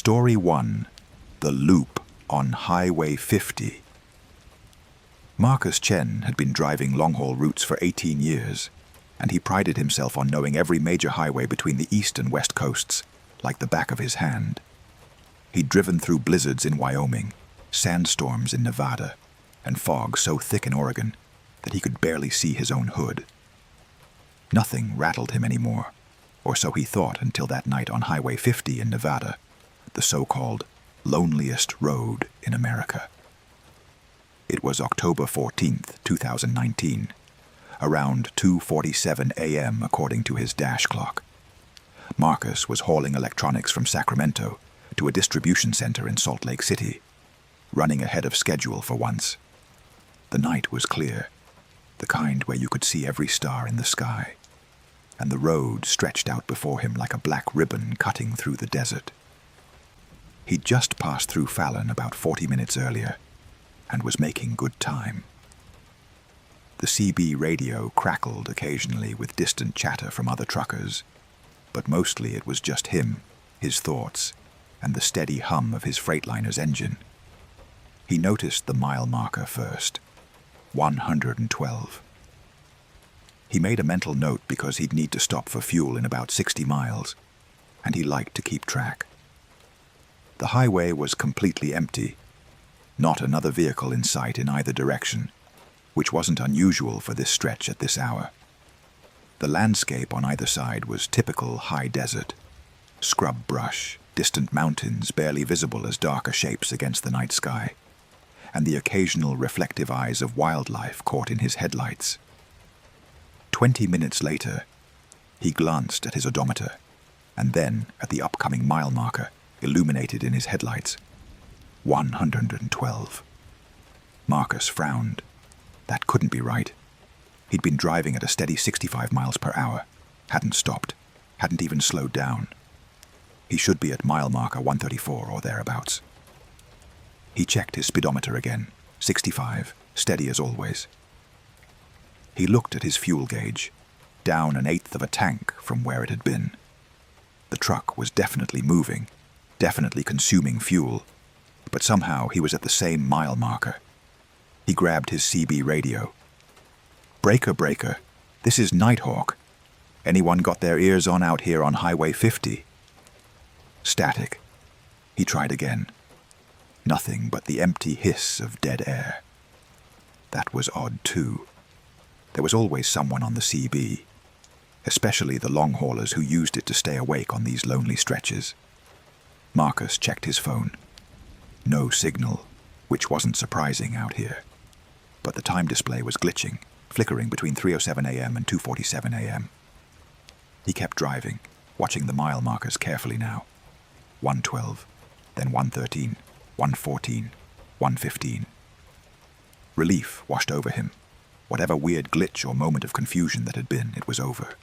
Story 1. The Loop on Highway 50. Marcus Chen had been driving long-haul routes for 18 years, and he prided himself on knowing every major highway between the east and west coasts like the back of his hand. He'd driven through blizzards in Wyoming, sandstorms in Nevada, and fog so thick in Oregon that he could barely see his own hood. Nothing rattled him anymore, or so he thought until that night on Highway 50 in Nevada, the so-called loneliest road in America. It was October 14th, 2019, around 2:47 a.m. according to his dash clock. Marcus was hauling electronics from Sacramento to a distribution center in Salt Lake City, running ahead of schedule for once. The night was clear, the kind where you could see every star in the sky, and the road stretched out before him like a black ribbon cutting through the desert. He'd just passed through Fallon about 40 minutes earlier and was making good time. The CB radio crackled occasionally with distant chatter from other truckers, but mostly it was just him, his thoughts, and the steady hum of his Freightliner's engine. He noticed the mile marker first, 112. He made a mental note because he'd need to stop for fuel in about 60 miles, and he liked to keep track. The highway was completely empty, not another vehicle in sight in either direction, which wasn't unusual for this stretch at this hour. The landscape on either side was typical high desert, scrub brush, distant mountains barely visible as darker shapes against the night sky, and the occasional reflective eyes of wildlife caught in his headlights. 20 minutes later, he glanced at his odometer, and then at the upcoming mile marker, illuminated in his headlights. 112. Marcus frowned. That couldn't be right. He'd been driving at a steady 65 miles per hour, hadn't stopped, hadn't even slowed down. He should be at mile marker 134 or thereabouts. He checked his speedometer again, 65, steady as always. He looked at his fuel gauge, down 1/8 of a tank from where it had been. The truck was definitely moving, definitely consuming fuel, but somehow he was at the same mile marker. He grabbed his CB radio. "Breaker, breaker, this is Nighthawk. Anyone got their ears on out here on Highway 50? Static. He tried again. Nothing but the empty hiss of dead air. That was odd too. There was always someone on the CB, especially the long haulers who used it to stay awake on these lonely stretches. Marcus checked his phone. No signal, which wasn't surprising out here. But the time display was glitching, flickering between 3:07 a.m. and 2:47 a.m. He kept driving, watching the mile markers carefully now. 112, then 113, 114, 115. Relief washed over him. Whatever weird glitch or moment of confusion that had been, it was over.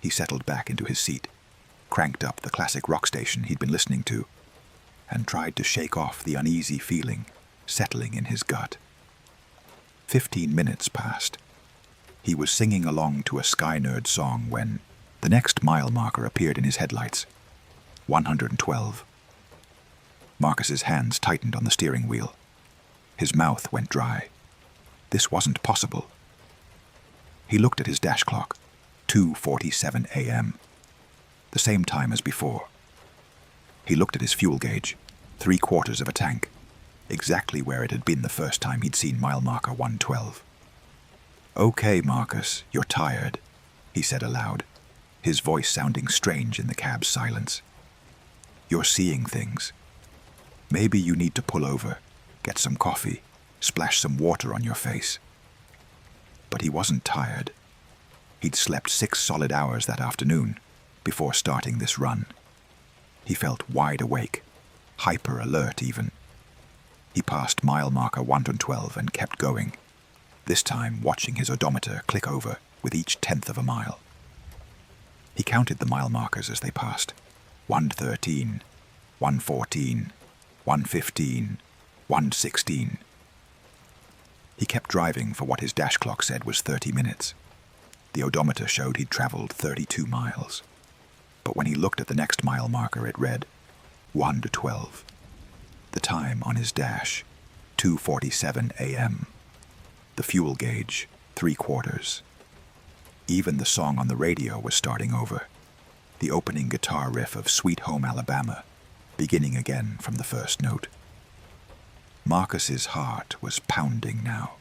He settled back into his seat, cranked up the classic rock station he'd been listening to, and tried to shake off the uneasy feeling settling in his gut. 15 minutes passed. He was singing along to a Sky Nerd song when the next mile marker appeared in his headlights, 112. Marcus's hands tightened on the steering wheel. His mouth went dry. This wasn't possible. He looked at his dash clock, 2:47 a.m., the same time as before. He looked at his fuel gauge, 3/4 of a tank, exactly where it had been the first time he'd seen mile marker 112. "Okay, Marcus, you're tired," he said aloud, his voice sounding strange in the cab's silence. "You're seeing things. Maybe you need to pull over, get some coffee, splash some water on your face." But he wasn't tired. He'd slept 6 solid hours that afternoon before starting this run. He felt wide awake, hyper alert even. He passed mile marker 112 and kept going, this time watching his odometer click over with each 1/10 of a mile. He counted the mile markers as they passed. 113, 114, 115, 116. He kept driving for what his dash clock said was 30 minutes. The odometer showed he'd traveled 32 miles. But when he looked at the next mile marker, it read 1:12. The time on his dash, 2:47 a.m. The fuel gauge, 3/4. Even the song on the radio was starting over. The opening guitar riff of Sweet Home Alabama, beginning again from the first note. Marcus's heart was pounding now.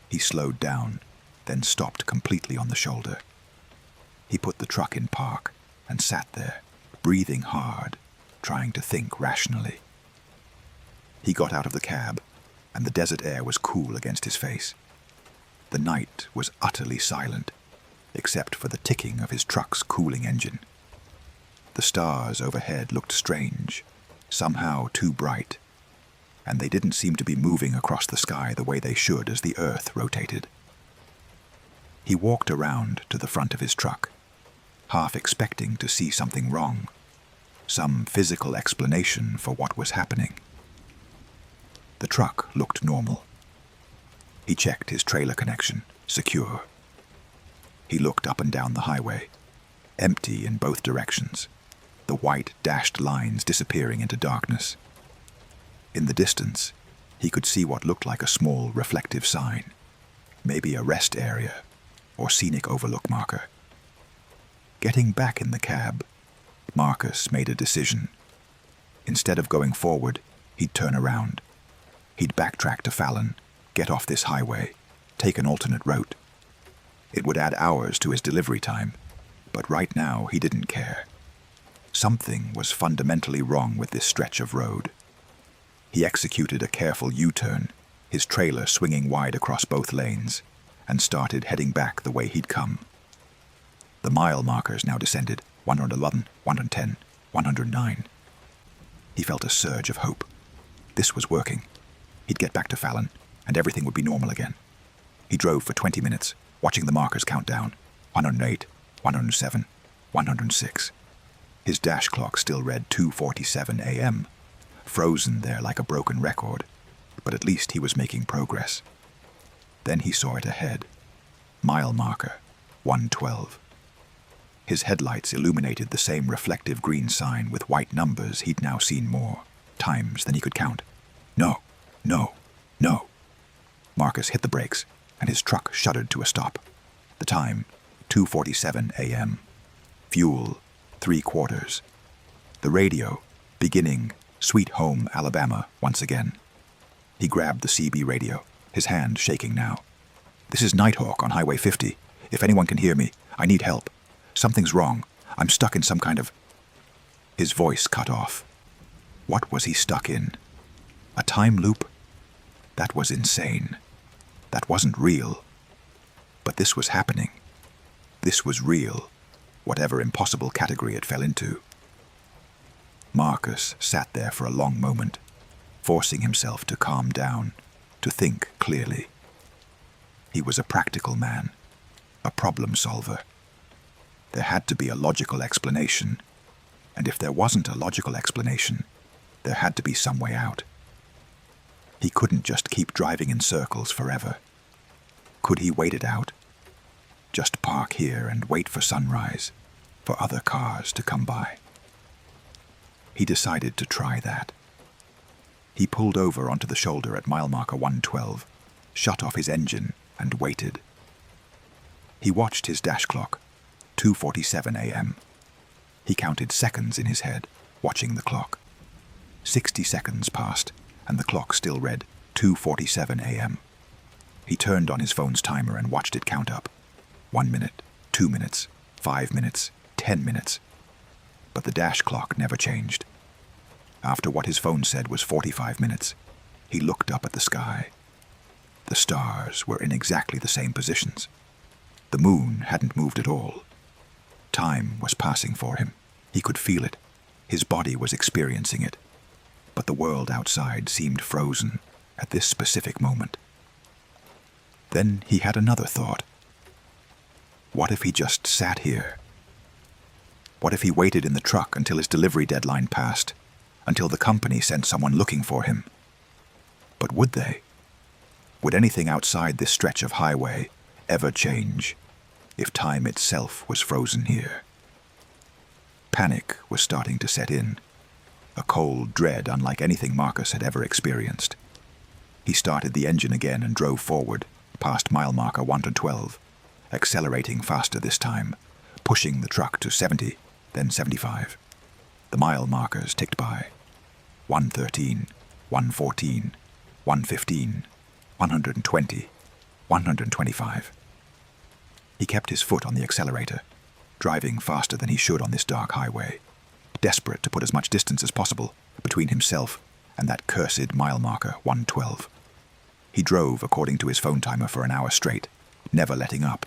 He slowed down, then stopped completely on the shoulder. He put the truck in park and sat there, breathing hard, trying to think rationally. He got out of the cab, and the desert air was cool against his face. The night was utterly silent, except for the ticking of his truck's cooling engine. The stars overhead looked strange, somehow too bright, and they didn't seem to be moving across the sky the way they should as the earth rotated. He walked around to the front of his truck, half expecting to see something wrong, some physical explanation for what was happening. The truck looked normal. He checked his trailer connection, secure. He looked up and down the highway, empty in both directions, the white dashed lines disappearing into darkness. In the distance, he could see what looked like a small reflective sign, maybe a rest area or scenic overlook marker. Getting back in the cab, Marcus made a decision. Instead of going forward, he'd turn around. He'd backtrack to Fallon, get off this highway, take an alternate route. It would add hours to his delivery time, but right now he didn't care. Something was fundamentally wrong with this stretch of road. He executed a careful U-turn, his trailer swinging wide across both lanes, and started heading back the way he'd come. The mile markers now descended, 111, 110, 109. He felt a surge of hope. This was working. He'd get back to Fallon, and everything would be normal again. He drove for 20 minutes, watching the markers count down, 108, 107, 106. His dash clock still read 2:47 a.m., frozen there like a broken record, but at least he was making progress. Then he saw it ahead. Mile marker, 1:12. His headlights illuminated the same reflective green sign with white numbers he'd now seen more times than he could count. No, no, no. Marcus hit the brakes, and his truck shuddered to a stop. The time, 2:47 a.m. Fuel, 3/4. The radio, beginning Sweet Home Alabama once again. He grabbed the CB radio, his hand shaking now. "This is Nighthawk on Highway 50. If anyone can hear me, I need help. Something's wrong. I'm stuck in some kind of..." His voice cut off. What was he stuck in? A time loop? That was insane. That wasn't real. But this was happening. This was real, whatever impossible category it fell into. Marcus sat there for a long moment, forcing himself to calm down, to think clearly. He was a practical man, a problem solver. There had to be a logical explanation, and if there wasn't a logical explanation, there had to be some way out. He couldn't just keep driving in circles forever. Could he wait it out? Just park here and wait for sunrise, for other cars to come by. He decided to try that. He pulled over onto the shoulder at mile marker 112, shut off his engine, and waited. He watched his dash clock, 2:47 a.m. He counted seconds in his head, watching the clock. 60 seconds passed, and the clock still read 2:47 a.m. He turned on his phone's timer and watched it count up. 1 minute, 2 minutes, 5 minutes, 10 minutes. But the dash clock never changed. After what his phone said was 45 minutes, he looked up at the sky. The stars were in exactly the same positions. The moon hadn't moved at all. Time was passing for him. He could feel it. His body was experiencing it. But the world outside seemed frozen at this specific moment. Then he had another thought. What if he just sat here? What if he waited in the truck until his delivery deadline passed, until the company sent someone looking for him? But would they? Would anything outside this stretch of highway ever change if time itself was frozen here? Panic was starting to set in. A cold dread unlike anything Marcus had ever experienced. He started the engine again and drove forward, past mile marker 112, accelerating faster this time, pushing the truck to 70, then 75. The mile markers ticked by. 113, 114, 115, 120, 125. He kept his foot on the accelerator, driving faster than he should on this dark highway, desperate to put as much distance as possible between himself and that cursed mile marker 112. He drove according to his phone timer for an hour straight, never letting up.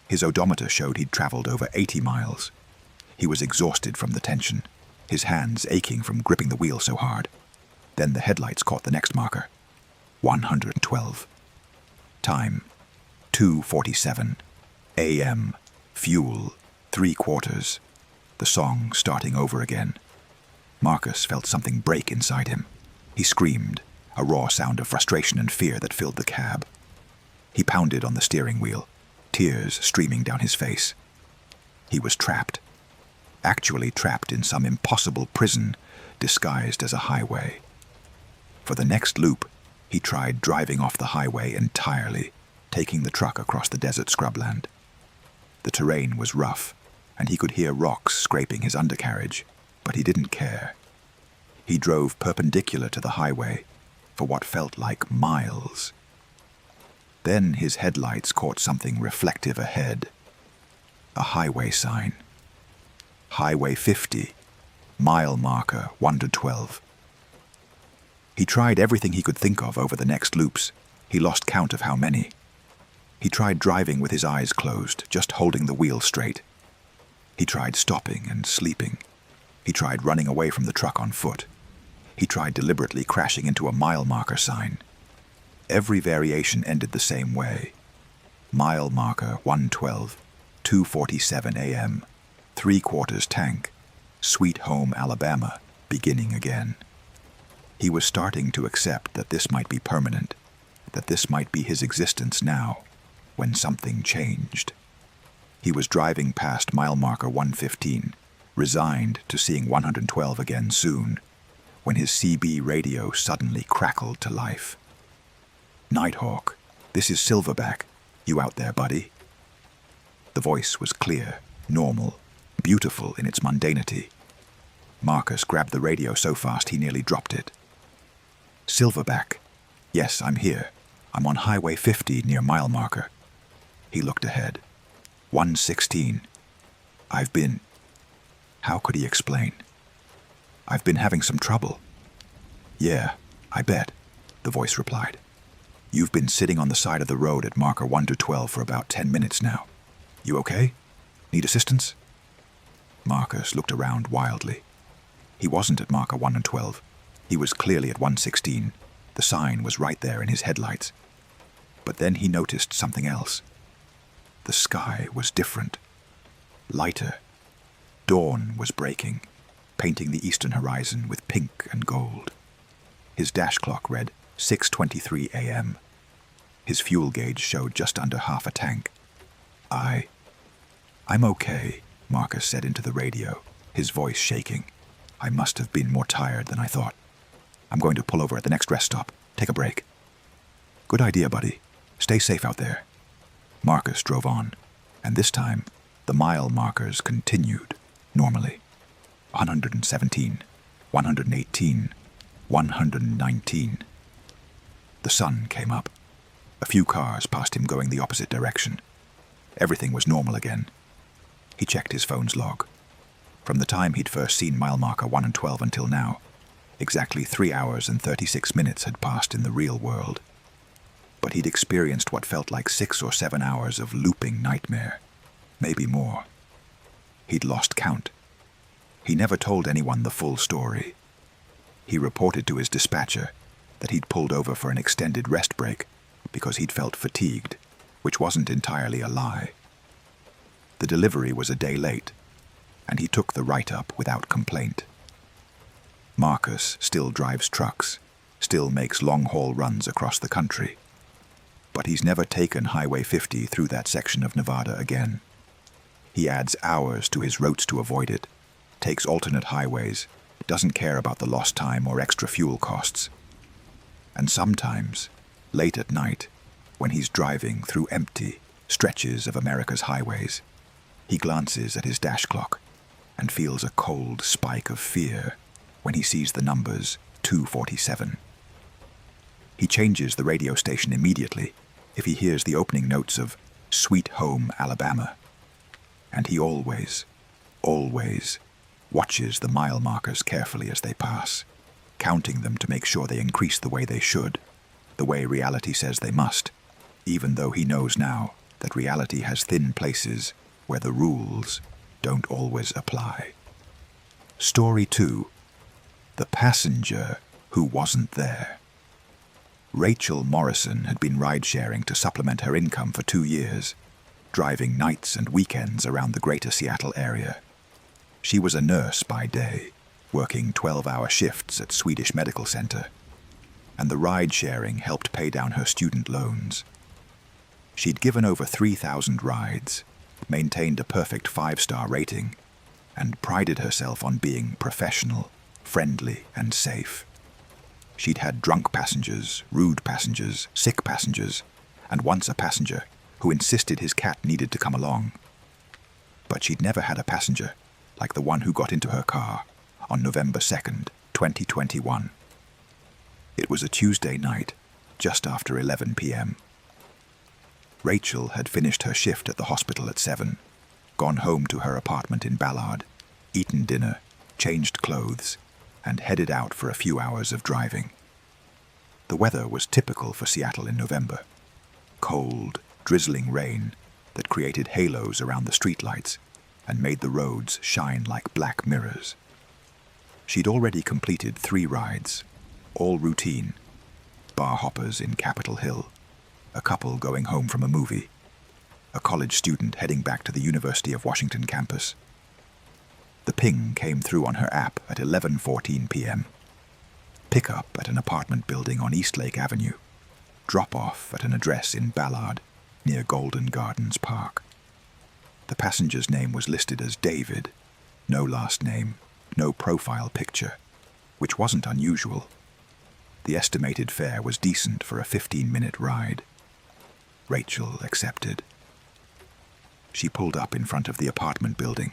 His odometer showed he'd traveled over 80 miles. He was exhausted from the tension, his hands aching from gripping the wheel so hard. Then the headlights caught the next marker, 112. Time, 2:47. AM. Fuel, 3/4. The song starting over again. Marcus felt something break inside him. He screamed, a raw sound of frustration and fear that filled the cab. He pounded on the steering wheel, tears streaming down his face. He was trapped. Actually trapped in some impossible prison disguised as a highway. For the next loop, he tried driving off the highway entirely, taking the truck across the desert scrubland. The terrain was rough, and he could hear rocks scraping his undercarriage, but he didn't care. He drove perpendicular to the highway for what felt like miles. Then his headlights caught something reflective ahead. A highway sign. Highway 50, mile marker 112. He tried everything he could think of over the next loops. He lost count of how many. He tried driving with his eyes closed, just holding the wheel straight. He tried stopping and sleeping. He tried running away from the truck on foot. He tried deliberately crashing into a mile marker sign. Every variation ended the same way. Mile marker 112, 2:47 a.m., 3/4 tank, Sweet Home, Alabama, beginning again. He was starting to accept that this might be permanent, that this might be his existence now, when something changed. He was driving past mile marker 115, resigned to seeing 112 again soon, when his CB radio suddenly crackled to life. "Nighthawk, this is Silverback. You out there, buddy?" The voice was clear, normal, beautiful in its mundanity. Marcus grabbed the radio so fast he nearly dropped it. "Silverback. Yes, I'm here. I'm on Highway 50 near mile marker." He looked ahead. 116. I've been... How could he explain? "I've been having some trouble." "Yeah, I bet," the voice replied. "You've been sitting on the side of the road at marker 1-12 for about 10 minutes now. You okay? Need assistance?" Marcus looked around wildly. He wasn't at marker 1-12. He was clearly at 116. The sign was right there in his headlights. But then he noticed something else. The sky was different. Lighter. Dawn was breaking, painting the eastern horizon with pink and gold. His dash clock read 6:23 a.m. His fuel gauge showed just under half a tank. I'm okay," Marcus said into the radio, his voice shaking. "I must have been more tired than I thought. I'm going to pull over at the next rest stop. Take a break." "Good idea, buddy. Stay safe out there." Marcus drove on, and this time, the mile markers continued normally. 117, 118, 119. The sun came up. A few cars passed him going the opposite direction. Everything was normal again. He checked his phone's log. From the time he'd first seen mile marker 112 until now, exactly 3 hours and 36 minutes had passed in the real world. But he'd experienced what felt like 6 or 7 hours of looping nightmare, maybe more. He'd lost count. He never told anyone the full story. He reported to his dispatcher that he'd pulled over for an extended rest break because he'd felt fatigued, which wasn't entirely a lie. The delivery was a day late, and he took the write-up without complaint. Marcus still drives trucks, still makes long-haul runs across the country. But he's never taken Highway 50 through that section of Nevada again. He adds hours to his routes to avoid it, takes alternate highways, doesn't care about the lost time or extra fuel costs. And sometimes, late at night, when he's driving through empty stretches of America's highways, he glances at his dash clock and feels a cold spike of fear when he sees the numbers 2:47. He changes the radio station immediately if he hears the opening notes of Sweet Home, Alabama. And he always watches the mile markers carefully as they pass, counting them to make sure they increase the way they should, the way reality says they must, even though he knows now that reality has thin places where the rules don't always apply. Story 2. The Passenger Who Wasn't There. Rachel Morrison had been ride-sharing to supplement her income for 2 years, driving nights and weekends around the greater Seattle area. She was a nurse by day, working 12-hour shifts at Swedish Medical Center, and the ride-sharing helped pay down her student loans. She'd given over 3,000 rides, maintained a perfect 5-star rating, and prided herself on being professional, friendly, and safe. She'd had drunk passengers, rude passengers, sick passengers, and once a passenger who insisted his cat needed to come along. But she'd never had a passenger like the one who got into her car on November 2nd, 2021. It was a Tuesday night, just after 11 p.m. Rachel had finished her shift at the hospital at 7, gone home to her apartment in Ballard, eaten dinner, changed clothes, and headed out for a few hours of driving. The weather was typical for Seattle in November. Cold, drizzling rain that created halos around the streetlights and made the roads shine like black mirrors. She'd already completed 3 rides, all routine: bar hoppers in Capitol Hill, a couple going home from a movie, a college student heading back to the University of Washington campus. The ping came through on her app at 11:14 p.m. Pick up at an apartment building on Eastlake Avenue. Drop off at an address in Ballard, near Golden Gardens Park. The passenger's name was listed as David, no last name, no profile picture, which wasn't unusual. The estimated fare was decent for a 15-minute ride. Rachel accepted. She pulled up in front of the apartment building,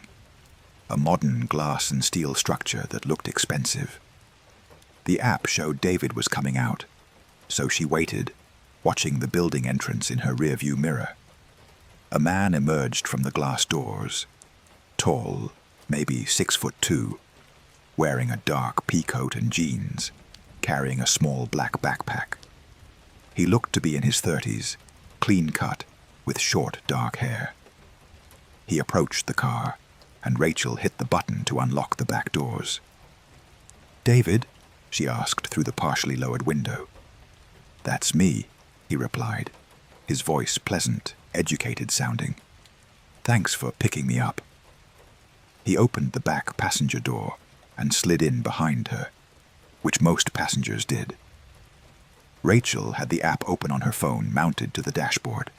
a modern glass and steel structure that looked expensive. The app showed David was coming out, so she waited, watching the building entrance in her rearview mirror. A man emerged from the glass doors, tall, maybe 6'2", wearing a dark pea coat and jeans, carrying a small black backpack. He looked to be in his 30s, clean-cut, with short, dark hair. He approached the car, and Rachel hit the button to unlock the back doors. "David?" she asked through the partially lowered window. "That's me," he replied, his voice pleasant, educated-sounding. "Thanks for picking me up." He opened the back passenger door and slid in behind her, which most passengers did. Rachel had the app open on her phone mounted to the dashboard.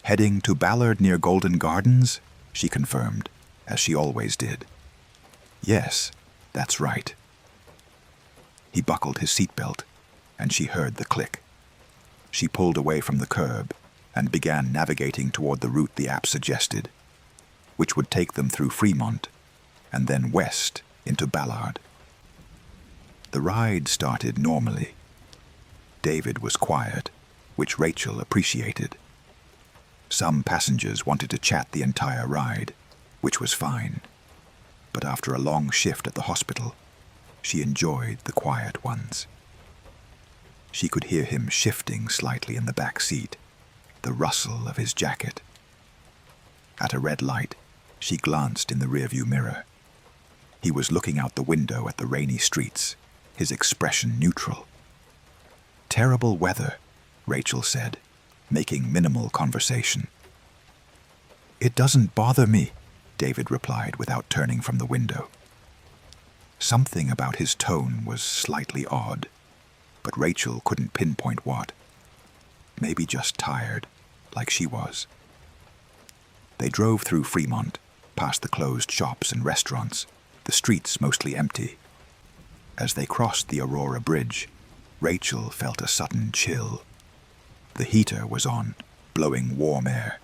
"Heading to Ballard near Golden Gardens?" she confirmed, as she always did. "Yes, that's right." He buckled his seatbelt, and she heard the click. She pulled away from the curb and began navigating toward the route the app suggested, which would take them through Fremont and then west into Ballard. The ride started normally. David was quiet, which Rachel appreciated. Some passengers wanted to chat the entire ride, which was fine, but after a long shift at the hospital, she enjoyed the quiet ones. She could hear him shifting slightly in the back seat, the rustle of his jacket. At a red light, she glanced in the rearview mirror. He was looking out the window at the rainy streets, his expression neutral. "Terrible weather," Rachel said, making minimal conversation. "It doesn't bother me," David replied without turning from the window. Something about his tone was slightly odd, but Rachel couldn't pinpoint what. Maybe just tired, like she was. They drove through Fremont, past the closed shops and restaurants, the streets mostly empty. As they crossed the Aurora Bridge, Rachel felt a sudden chill. The heater was on, blowing warm air,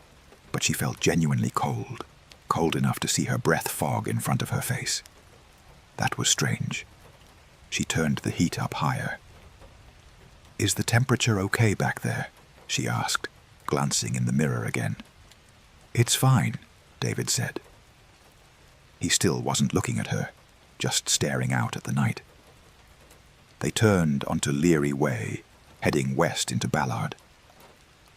but she felt genuinely cold, cold enough to see her breath fog in front of her face. That was strange. She turned the heat up higher. "Is the temperature okay back there?" she asked, glancing in the mirror again. "It's fine," David said. He still wasn't looking at her, just staring out at the night. They turned onto Leary Way, heading west into Ballard.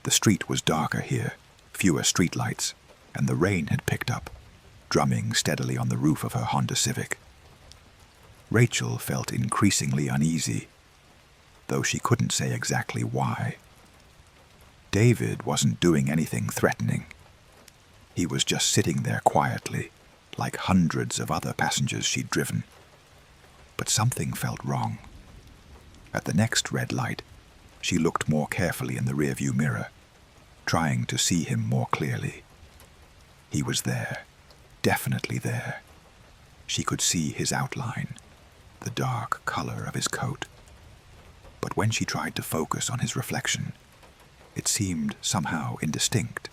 The street was darker here, fewer streetlights, and the rain had picked up, drumming steadily on the roof of her Honda Civic. Rachel felt increasingly uneasy, though she couldn't say exactly why. David wasn't doing anything threatening. He was just sitting there quietly, like hundreds of other passengers she'd driven. But something felt wrong. At the next red light, she looked more carefully in the rearview mirror, trying to see him more clearly. He was there, definitely there. She could see his outline, the dark color of his coat. But when she tried to focus on his reflection, it seemed somehow indistinct,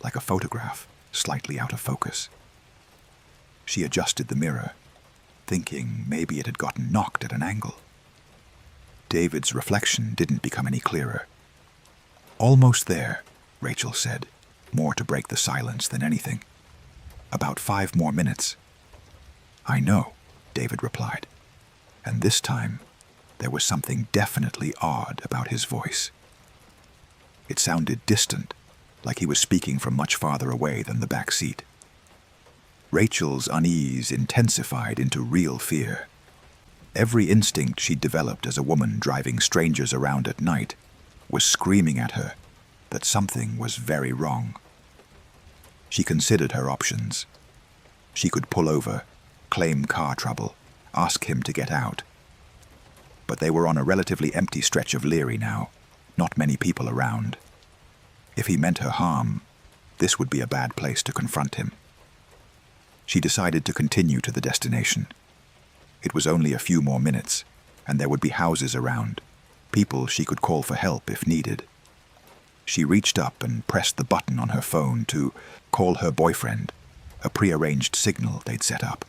like a photograph slightly out of focus. She adjusted the mirror, thinking maybe it had gotten knocked at an angle. David's reflection didn't become any clearer. "Almost there," Rachel said, more to break the silence than anything. "About 5 more minutes." "I know," David replied, and this time there was something definitely odd about his voice. It sounded distant, like he was speaking from much farther away than the back seat. Rachel's unease intensified into real fear. Every instinct she'd developed as a woman driving strangers around at night was screaming at her that something was very wrong. She considered her options. She could pull over, claim car trouble, ask him to get out. But they were on a relatively empty stretch of Leary now, not many people around. If he meant her harm, this would be a bad place to confront him. She decided to continue to the destination. It was only a few more minutes, and there would be houses around, people she could call for help if needed. She reached up and pressed the button on her phone to call her boyfriend, a prearranged signal they'd set up.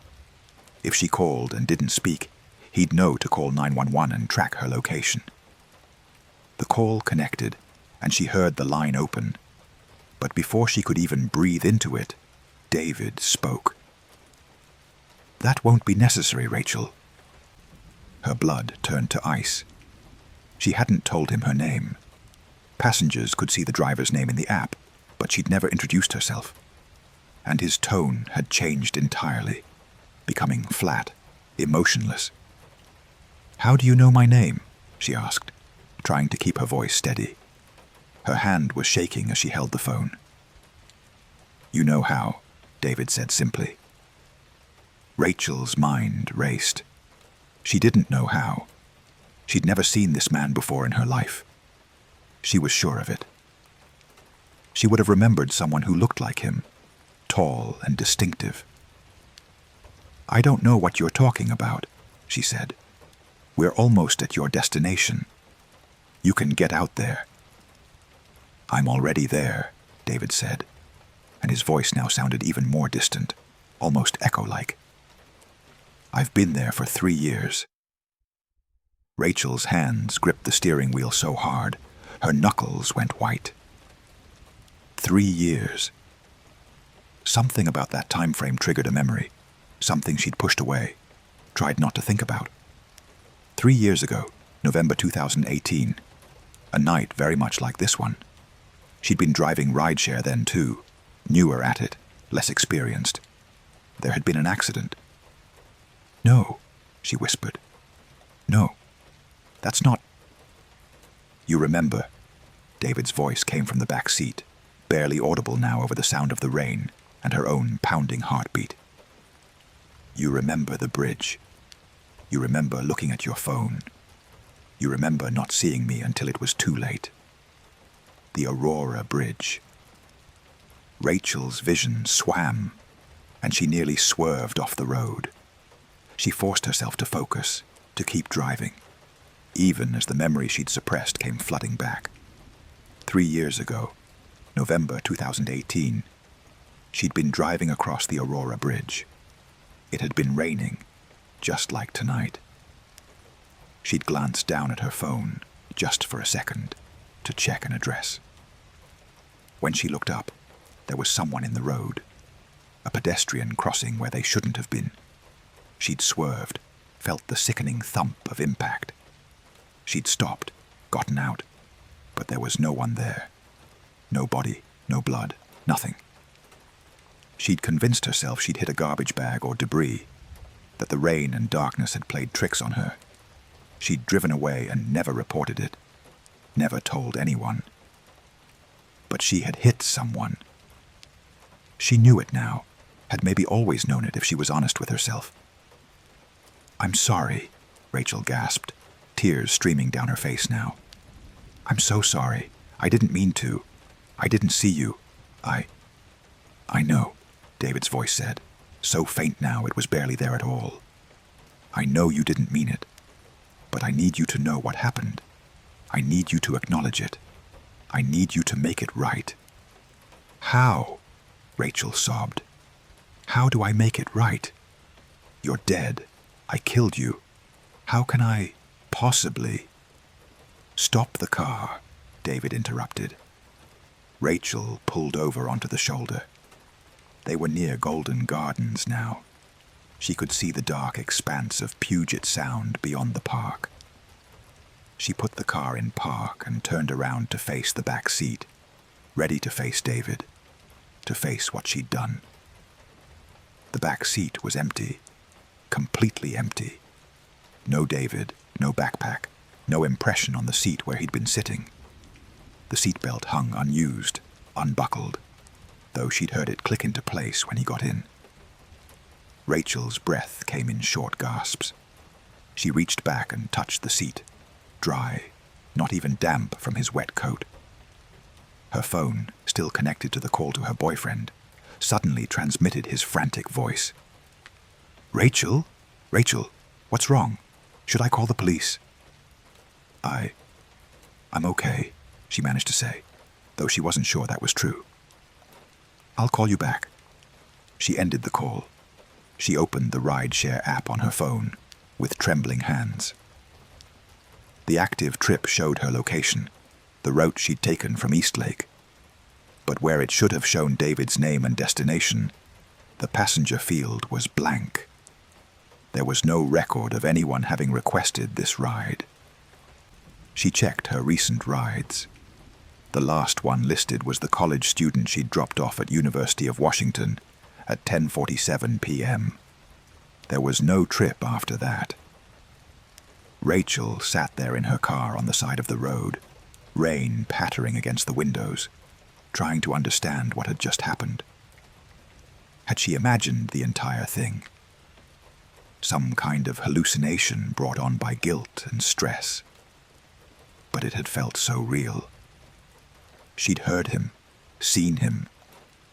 If she called and didn't speak, he'd know to call 911 and track her location. The call connected, and she heard the line open. But before she could even breathe into it, David spoke. "That won't be necessary, Rachel." Her blood turned to ice. She hadn't told him her name. Passengers could see the driver's name in the app, but she'd never introduced herself. And his tone had changed entirely, becoming flat, emotionless. "How do you know my name?" she asked, trying to keep her voice steady. Her hand was shaking as she held the phone. "You know how," David said simply. Rachel's mind raced. She didn't know how. She'd never seen this man before in her life. She was sure of it. She would have remembered someone who looked like him, tall and distinctive. "I don't know what you're talking about," she said. "We're almost at your destination. You can get out there." "I'm already there," David said, and his voice now sounded even more distant, almost echo-like. "I've been there for 3 years." Rachel's hands gripped the steering wheel so hard, her knuckles went white. 3 years. Something about that time frame triggered a memory, something she'd pushed away, tried not to think about. 3 years ago, November 2018, a night very much like this one. She'd been driving rideshare then too, newer at it, less experienced. There had been an accident. "No," she whispered. "No, that's not—" "You remember," David's voice came from the back seat, barely audible now over the sound of the rain and her own pounding heartbeat. "You remember the bridge. You remember looking at your phone. You remember not seeing me until it was too late. The Aurora Bridge." Rachel's vision swam, and she nearly swerved off the road. She forced herself to focus, to keep driving, even as the memory she'd suppressed came flooding back. 3 years ago, November 2018, she'd been driving across the Aurora Bridge. It had been raining, just like tonight. She'd glanced down at her phone, just for a second, to check an address. When she looked up, there was someone in the road, a pedestrian crossing where they shouldn't have been. She'd swerved, felt the sickening thump of impact. She'd stopped, gotten out, but there was no one there. No body, no blood, nothing. She'd convinced herself she'd hit a garbage bag or debris, that the rain and darkness had played tricks on her. She'd driven away and never reported it, never told anyone. But she had hit someone. She knew it now, had maybe always known it if she was honest with herself. "I'm sorry," Rachel gasped, tears streaming down her face now. "I'm so sorry. I didn't mean to. I didn't see you. I know," David's voice said, so faint now it was barely there at all. "I know you didn't mean it, but I need you to know what happened. I need you to acknowledge it. I need you to make it right." "How?" Rachel sobbed. "How do I make it right? You're dead. I killed you. How can I possibly—" "Stop the car," David interrupted. Rachel pulled over onto the shoulder. They were near Golden Gardens now. She could see the dark expanse of Puget Sound beyond the park. She put the car in park and turned around to face the back seat, ready to face David, to face what she'd done. The back seat was empty, completely empty. No David, no backpack, no impression on the seat where he'd been sitting. The seatbelt hung unused, unbuckled, though she'd heard it click into place when he got in. Rachel's breath came in short gasps. She reached back and touched the seat, dry, not even damp from his wet coat. Her phone, still connected to the call to her boyfriend, suddenly transmitted his frantic voice. "Rachel? Rachel, what's wrong? Should I call the police?" I'm okay," she managed to say, though she wasn't sure that was true. "I'll call you back." She ended the call. She opened the ride-share app on her phone, with trembling hands. The active trip showed her location, the route she'd taken from Eastlake. But where it should have shown David's name and destination, the passenger field was blank. There was no record of anyone having requested this ride. She checked her recent rides. The last one listed was the college student she'd dropped off at University of Washington at 10:47 p.m. There was no trip after that. Rachel sat there in her car on the side of the road, rain pattering against the windows, trying to understand what had just happened. Had she imagined the entire thing? Some kind of hallucination brought on by guilt and stress. But it had felt so real. She'd heard him, seen him,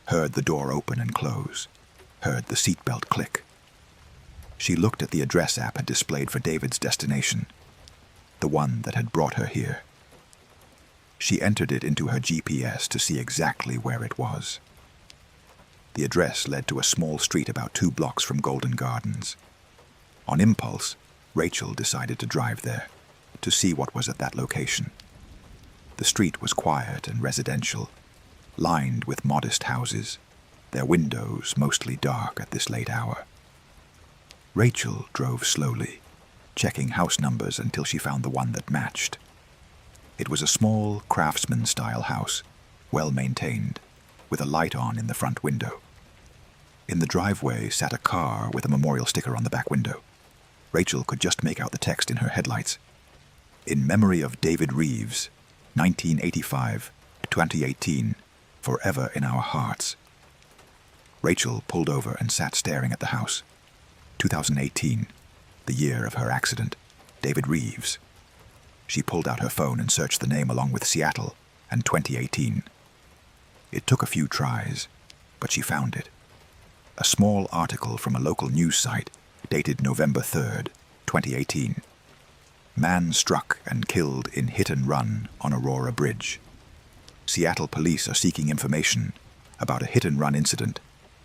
heard the door open and close, heard the seatbelt click. She looked at the address app had displayed for David's destination, the one that had brought her here. She entered it into her GPS to see exactly where it was. The address led to a small street about 2 blocks from Golden Gardens. On impulse, Rachel decided to drive there, to see what was at that location. The street was quiet and residential, lined with modest houses, their windows mostly dark at this late hour. Rachel drove slowly, checking house numbers until she found the one that matched. It was a small, craftsman-style house, well-maintained, with a light on in the front window. In the driveway sat a car with a memorial sticker on the back window. Rachel could just make out the text in her headlights. "In memory of David Reeves, 1985 to 2018, forever in our hearts." Rachel pulled over and sat staring at the house. 2018, the year of her accident. David Reeves. She pulled out her phone and searched the name along with Seattle and 2018. It took a few tries, but she found it. A small article from a local news site dated November 3rd, 2018. Man struck and killed in hit and run on Aurora Bridge. Seattle police are seeking information about a hit and run incident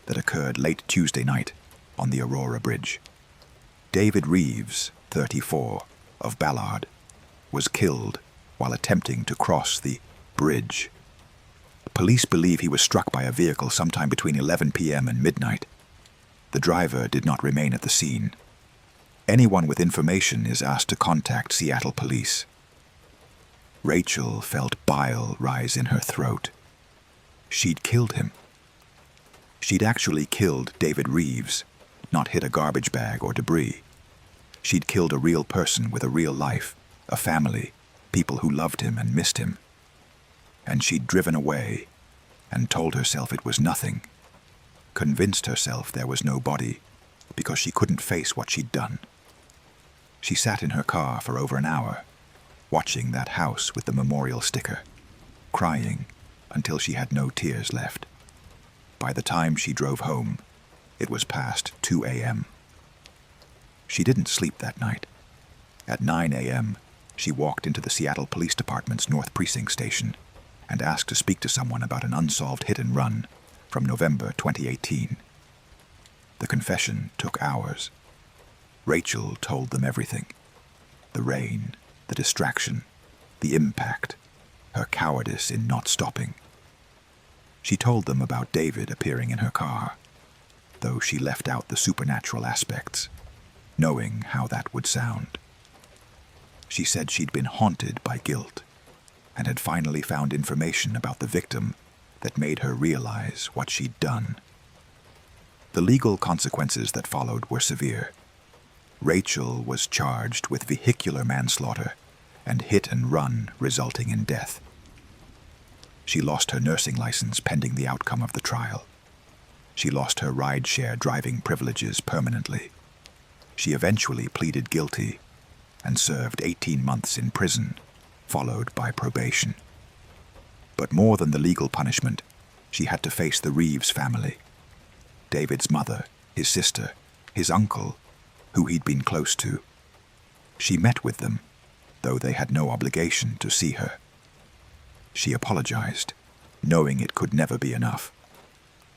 that occurred late Tuesday night on the Aurora Bridge. David Reeves, 34, of Ballard, was killed while attempting to cross the bridge. Police believe he was struck by a vehicle sometime between 11 p.m. and midnight. The driver did not remain at the scene. Anyone with information is asked to contact Seattle police. Rachel felt bile rise in her throat. She'd killed him. She'd actually killed David Reeves, not hit a garbage bag or debris. She'd killed a real person with a real life, a family, people who loved him and missed him. And she'd driven away and told herself it was nothing, convinced herself there was no body because she couldn't face what she'd done. She sat in her car for over an hour, watching that house with the memorial sticker, crying until she had no tears left. By the time she drove home, it was past 2 a.m. She didn't sleep that night. At 9 a.m., she walked into the Seattle Police Department's North Precinct station and asked to speak to someone about an unsolved hit and run from November 2018. The confession took hours. Rachel told them everything. The rain, the distraction, the impact, her cowardice in not stopping. She told them about David appearing in her car, though she left out the supernatural aspects, knowing how that would sound. She said she'd been haunted by guilt and had finally found information about the victim that made her realize what she'd done. The legal consequences that followed were severe. Rachel was charged with vehicular manslaughter and hit and run resulting in death. She lost her nursing license pending the outcome of the trial. She lost her ride-share driving privileges permanently. She eventually pleaded guilty and served 18 months in prison, followed by probation. But more than the legal punishment, she had to face the Reeves family. David's mother, his sister, his uncle, who he'd been close to. She met with them, though they had no obligation to see her. She apologized, knowing it could never be enough.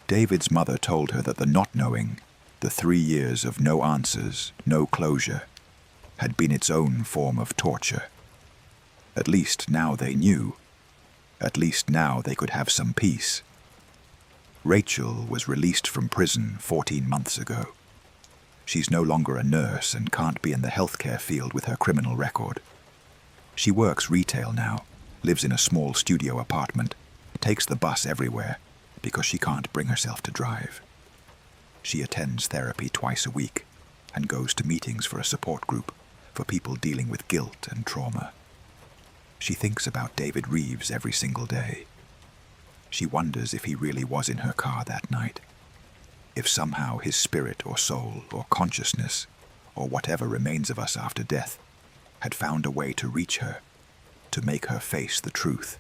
David's mother told her that the not knowing, the 3 years of no answers, no closure, had been its own form of torture. At least now they knew. At least now they could have some peace. Rachel was released from prison 14 months ago. She's no longer a nurse and can't be in the healthcare field with her criminal record. She works retail now, lives in a small studio apartment, takes the bus everywhere because she can't bring herself to drive. She attends therapy twice a week and goes to meetings for a support group for people dealing with guilt and trauma. She thinks about David Reeves every single day. She wonders if he really was in her car that night, if somehow his spirit or soul or consciousness, or whatever remains of us after death, had found a way to reach her, to make her face the truth,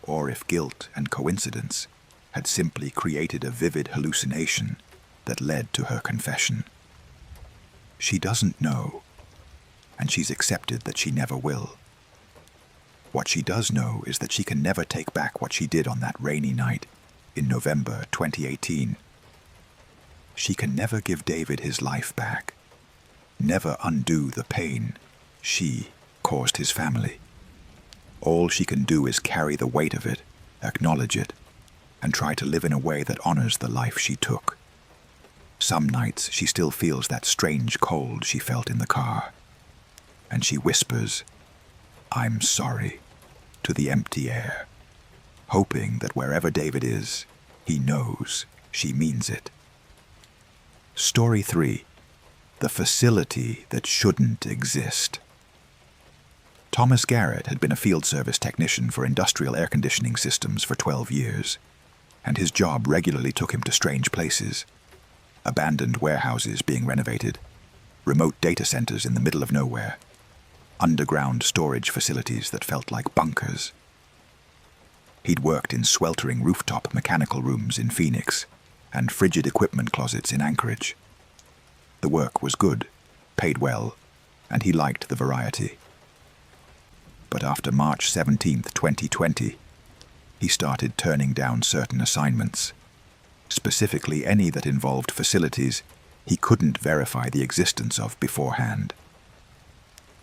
or if guilt and coincidence had simply created a vivid hallucination that led to her confession. She doesn't know, and she's accepted that she never will. What she does know is that she can never take back what she did on that rainy night in November 2018. She can never give David his life back, never undo the pain she caused his family. All she can do is carry the weight of it, acknowledge it, and try to live in a way that honors the life she took. Some nights she still feels that strange cold she felt in the car, and she whispers, "I'm sorry," to the empty air, hoping that wherever David is, he knows she means it. Story 3. The facility that shouldn't exist. Thomas Garrett had been a field service technician for industrial air conditioning systems for 12 years, and his job regularly took him to strange places. Abandoned warehouses being renovated, remote data centers in the middle of nowhere, underground storage facilities that felt like bunkers. He'd worked in sweltering rooftop mechanical rooms in Phoenix and frigid equipment closets in Anchorage. The work was good, paid well, and he liked the variety. But after March 17th, 2020, he started turning down certain assignments, specifically any that involved facilities he couldn't verify the existence of beforehand.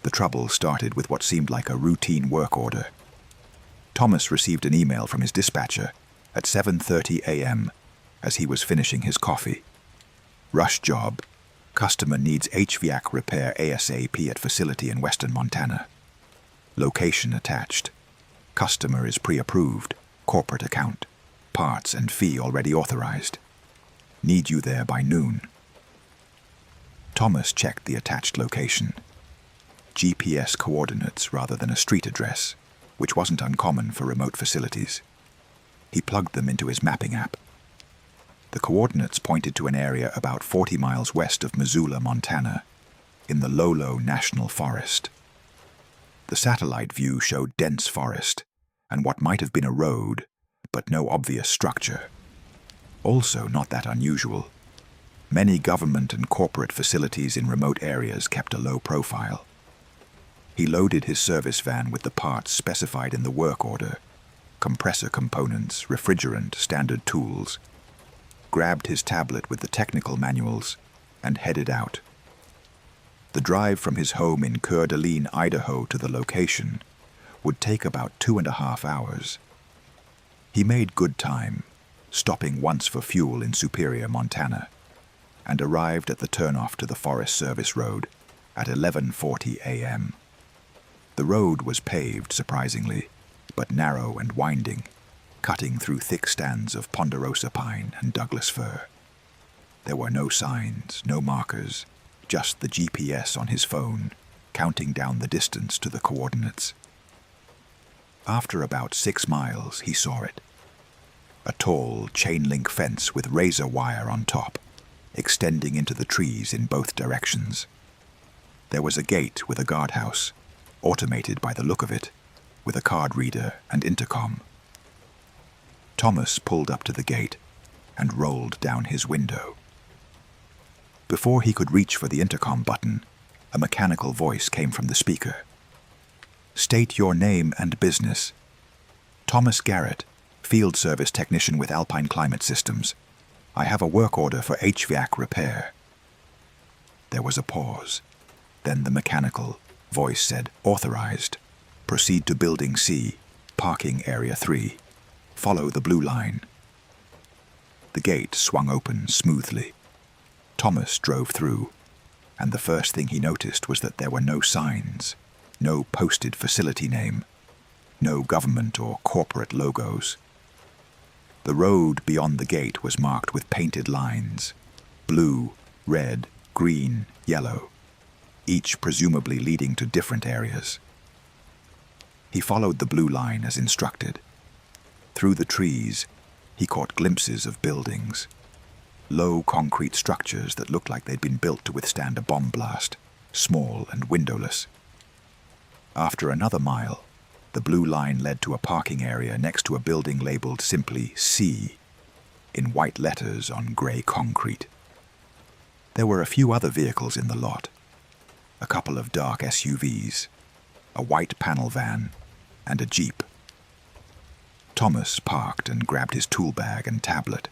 The trouble started with what seemed like a routine work order. Thomas received an email from his dispatcher at 7:30 a.m. as he was finishing his coffee. Rush job. Customer needs HVAC repair ASAP at facility in western Montana. Location attached. Customer is pre-approved. Corporate account. Parts and fee already authorized. Need you there by noon. Thomas checked the attached location. GPS coordinates rather than a street address, which wasn't uncommon for remote facilities. He plugged them into his mapping app. The coordinates pointed to an area about 40 miles west of Missoula, Montana, in the Lolo National Forest. The satellite view showed dense forest and what might have been a road, but no obvious structure. Also not that unusual. Many government and corporate facilities in remote areas kept a low profile. He loaded his service van with the parts specified in the work order: compressor components, refrigerant, standard tools, grabbed his tablet with the technical manuals, and headed out. The drive from his home in Coeur d'Alene, Idaho to the location would take about 2.5 hours. He made good time, stopping once for fuel in Superior, Montana, and arrived at the turnoff to the Forest Service Road at 11:40 a.m. The road was paved, surprisingly, but narrow and winding, cutting through thick stands of ponderosa pine and Douglas fir. There were no signs, no markers, just the GPS on his phone, counting down the distance to the coordinates. After about 6 miles, he saw it. A tall, chain-link fence with razor wire on top, extending into the trees in both directions. There was a gate with a guardhouse, automated by the look of it, with a card reader and intercom. Thomas pulled up to the gate and rolled down his window. Before he could reach for the intercom button, a mechanical voice came from the speaker. "State your name and business." "Thomas Garrett, Field Service Technician with Alpine Climate Systems. I have a work order for HVAC repair." There was a pause. Then the mechanical voice said, "Authorized. Proceed to Building C, Parking Area 3. Follow the blue line." The gate swung open smoothly. Thomas drove through, and the first thing he noticed was that there were no signs, no posted facility name, no government or corporate logos. The road beyond the gate was marked with painted lines: blue, red, green, yellow, each presumably leading to different areas. He followed the blue line as instructed. Through the trees, he caught glimpses of buildings, low concrete structures that looked like they'd been built to withstand a bomb blast, small and windowless. After another mile, the blue line led to a parking area next to a building labeled simply C, in white letters on gray concrete. There were a few other vehicles in the lot: a couple of dark SUVs, a white panel van, and a Jeep. Thomas parked and grabbed his tool bag and tablet.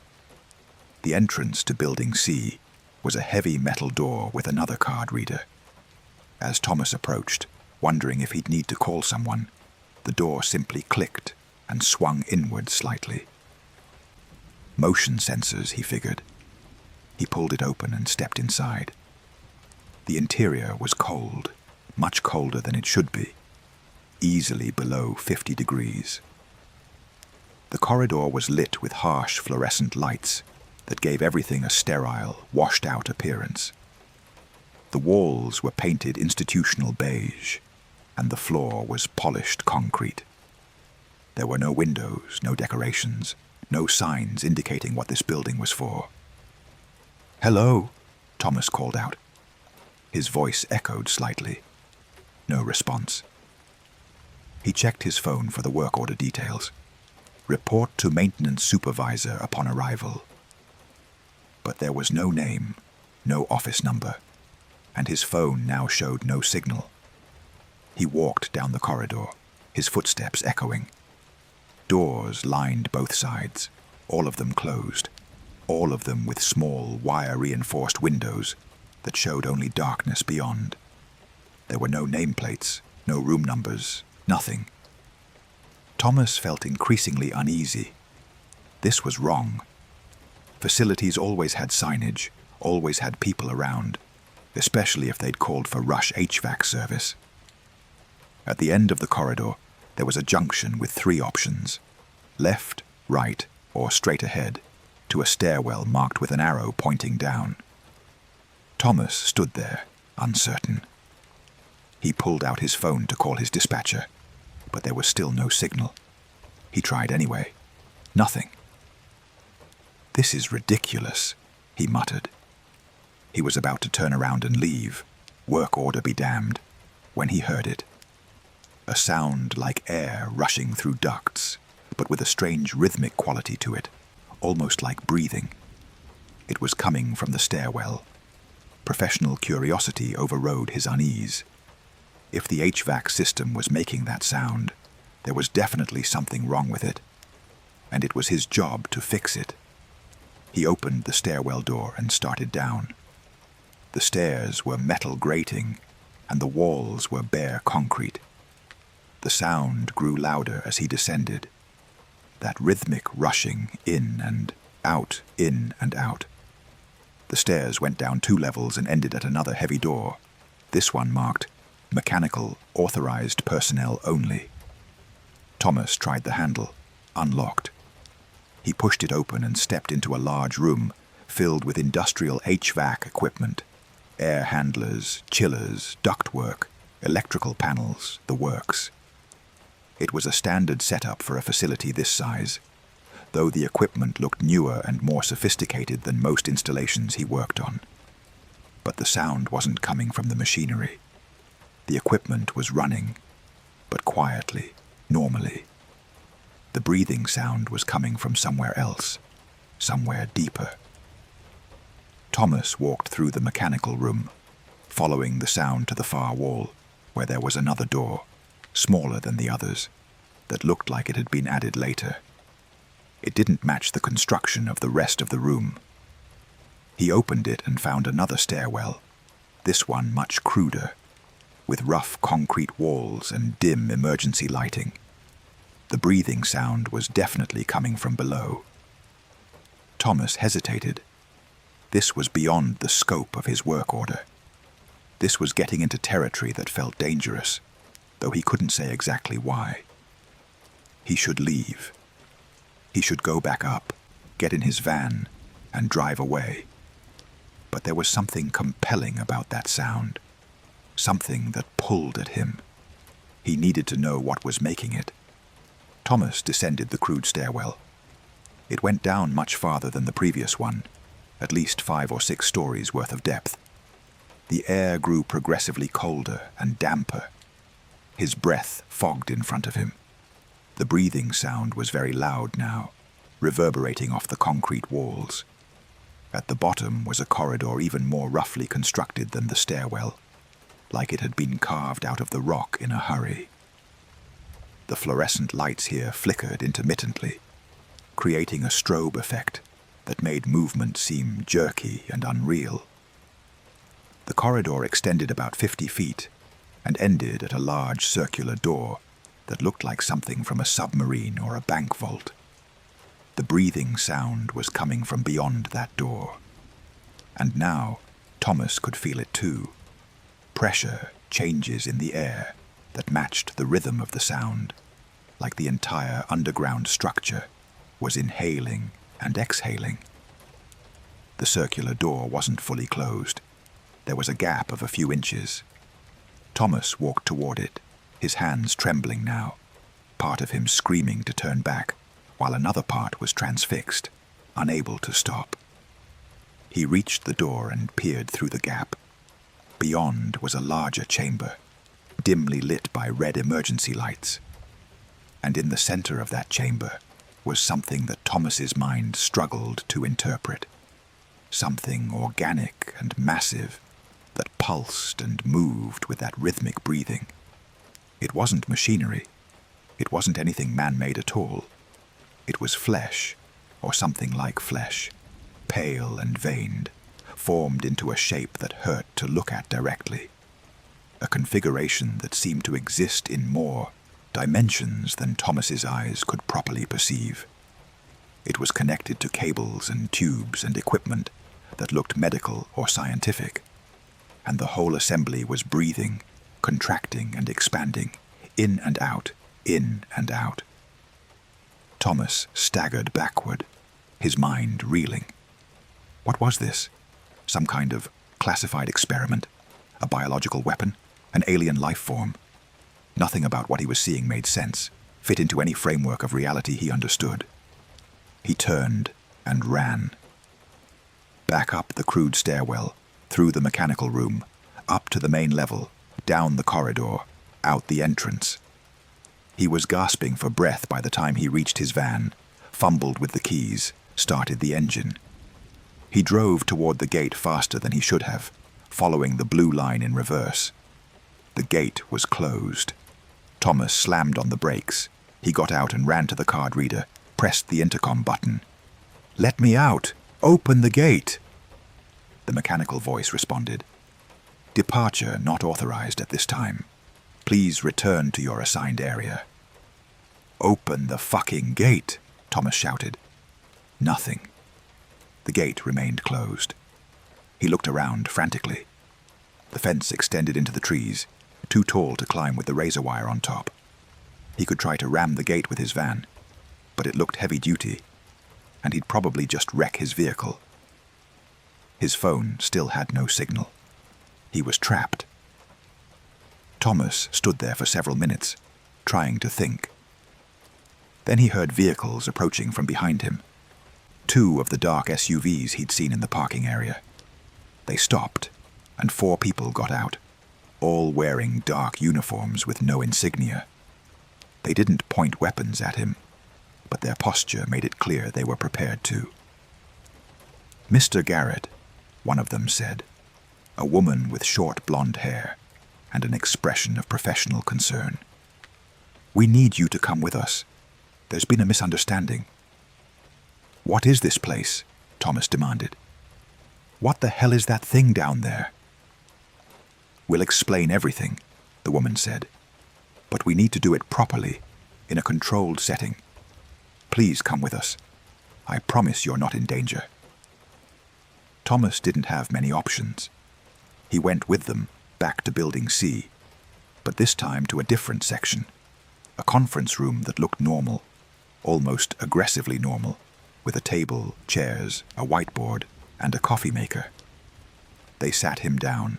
The entrance to Building C was a heavy metal door with another card reader. As Thomas approached, wondering if he'd need to call someone, the door simply clicked and swung inward slightly. Motion sensors, he figured. He pulled it open and stepped inside. The interior was cold, much colder than it should be, easily below 50 degrees. The corridor was lit with harsh fluorescent lights that gave everything a sterile, washed-out appearance. The walls were painted institutional beige, and the floor was polished concrete. There were no windows, no decorations, no signs indicating what this building was for. "Hello," Thomas called out. His voice echoed slightly. No response. He checked his phone for the work order details. "Report to maintenance supervisor upon arrival." But there was no name, no office number, and his phone now showed no signal. He walked down the corridor, his footsteps echoing. Doors lined both sides, all of them closed, all of them with small, wire-reinforced windows that showed only darkness beyond. There were no nameplates, no room numbers, nothing. Thomas felt increasingly uneasy. This was wrong. Facilities always had signage, always had people around, especially if they'd called for rush HVAC service. At the end of the corridor, there was a junction with 3 options: left, right, or straight ahead, to a stairwell marked with an arrow pointing down. Thomas stood there, uncertain. He pulled out his phone to call his dispatcher, but there was still no signal. He tried anyway. Nothing. "This is ridiculous," he muttered. He was about to turn around and leave, work order be damned, when he heard it. A sound like air rushing through ducts, but with a strange rhythmic quality to it, almost like breathing. It was coming from the stairwell. Professional curiosity overrode his unease. If the HVAC system was making that sound, there was definitely something wrong with it, and it was his job to fix it. He opened the stairwell door and started down. The stairs were metal grating, and the walls were bare concrete. The sound grew louder as he descended, that rhythmic rushing in and out, in and out. The stairs went down 2 levels and ended at another heavy door, this one marked "Mechanical, Authorized Personnel Only." Thomas tried the handle, unlocked. He pushed it open and stepped into a large room filled with industrial HVAC equipment, air handlers, chillers, ductwork, electrical panels, the works. It was a standard setup for a facility this size, though the equipment looked newer and more sophisticated than most installations he worked on. But the sound wasn't coming from the machinery. The equipment was running, but quietly, normally. The breathing sound was coming from somewhere else, somewhere deeper. Thomas walked through the mechanical room, following the sound to the far wall, where there was another door, smaller than the others, that looked like it had been added later. It didn't match the construction of the rest of the room. He opened it and found another stairwell, this one much cruder, with rough concrete walls and dim emergency lighting. The breathing sound was definitely coming from below. Thomas hesitated. This was beyond the scope of his work order. This was getting into territory that felt dangerous, though he couldn't say exactly why. He should leave. He should go back up, get in his van, and drive away. But there was something compelling about that sound, something that pulled at him. He needed to know what was making it. Thomas descended the crude stairwell. It went down much farther than the previous one, at least 5 or 6 stories worth of depth. The air grew progressively colder and damper. His breath fogged in front of him. The breathing sound was very loud now, reverberating off the concrete walls. At the bottom was a corridor even more roughly constructed than the stairwell, like it had been carved out of the rock in a hurry. The fluorescent lights here flickered intermittently, creating a strobe effect that made movement seem jerky and unreal. The corridor extended about 50 feet and ended at a large circular door that looked like something from a submarine or a bank vault. The breathing sound was coming from beyond that door. And now Thomas could feel it too. Pressure changes in the air that matched the rhythm of the sound, like the entire underground structure was inhaling and exhaling. The circular door wasn't fully closed. There was a gap of a few inches. Thomas walked toward it, his hands trembling now, part of him screaming to turn back, while another part was transfixed, unable to stop. He reached the door and peered through the gap. Beyond was a larger chamber, dimly lit by red emergency lights. And in the center of that chamber was something that Thomas's mind struggled to interpret. something organic and massive that pulsed and moved with that rhythmic breathing. It wasn't machinery. It wasn't anything man-made at all. It was flesh, or something like flesh, pale and veined, formed into a shape that hurt to look at directly. A configuration that seemed to exist in more dimensions than Thomas's eyes could properly perceive. It was connected to cables and tubes and equipment that looked medical or scientific, and the whole assembly was breathing, contracting and expanding, in and out, in and out. Thomas staggered backward, his mind reeling. What was this? Some kind of classified experiment? A biological weapon? An alien life form? Nothing about what he was seeing made sense, fit into any framework of reality he understood. He turned and ran. Back up the crude stairwell, through the mechanical room, up to the main level, down the corridor, out the entrance. He was gasping for breath by the time he reached his van, fumbled with the keys, started the engine. He drove toward the gate faster than he should have, following the blue line in reverse. The gate was closed. Thomas slammed on the brakes. He got out and ran to the card reader, pressed the intercom button. "Let me out! Open the gate!" The mechanical voice responded. "Departure not authorized at this time. Please return to your assigned area." "Open the fucking gate!" Thomas shouted. Nothing. The gate remained closed. He looked around frantically. The fence extended into the trees, too tall to climb with the razor wire on top. He could try to ram the gate with his van, but it looked heavy-duty, and he'd probably just wreck his vehicle. His phone still had no signal. He was trapped. Thomas stood there for several minutes, trying to think. Then he heard vehicles approaching from behind him. 2 of the dark SUVs he'd seen in the parking area. They stopped, and 4 people got out, all wearing dark uniforms with no insignia. They didn't point weapons at him, but their posture made it clear they were prepared to. "Mr. Garrett," one of them said, a woman with short blonde hair and an expression of professional concern. "We need you to come with us. There's been a misunderstanding." "What is this place?" Thomas demanded. "What the hell is that thing down there?" "We'll explain everything," the woman said. "But we need to do it properly, in a controlled setting. Please come with us. I promise you're not in danger." Thomas didn't have many options. He went with them back to Building C, but this time to a different section, a conference room that looked normal, almost aggressively normal, with a table, chairs, a whiteboard, and a coffee maker. They sat him down,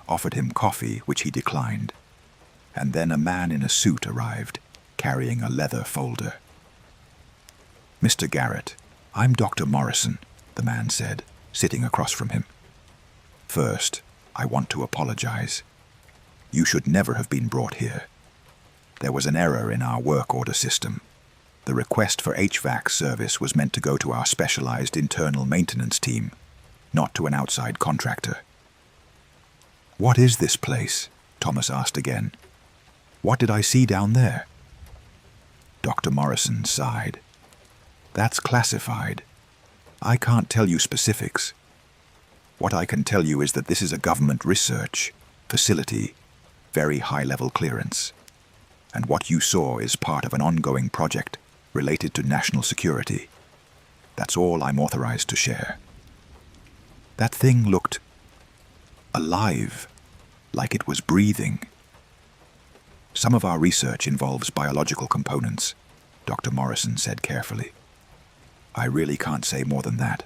offered him coffee, which he declined, and then a man in a suit arrived, carrying a leather folder. "Mr. Garrett, I'm Dr. Morrison," the man said, sitting across from him. "First, I want to apologize. You should never have been brought here. There was an error in our work order system. The request for HVAC service was meant to go to our specialized internal maintenance team, not to an outside contractor." "What is this place?" Thomas asked again. "What did I see down there?" Dr. Morrison sighed. "That's classified. I can't tell you specifics. What I can tell you is that this is a government research facility, very high-level clearance. And what you saw is part of an ongoing project related to national security. That's all I'm authorized to share." That thing looked alive, like it was breathing. "Some of our research involves biological components," Dr. Morrison said carefully. "I really can't say more than that."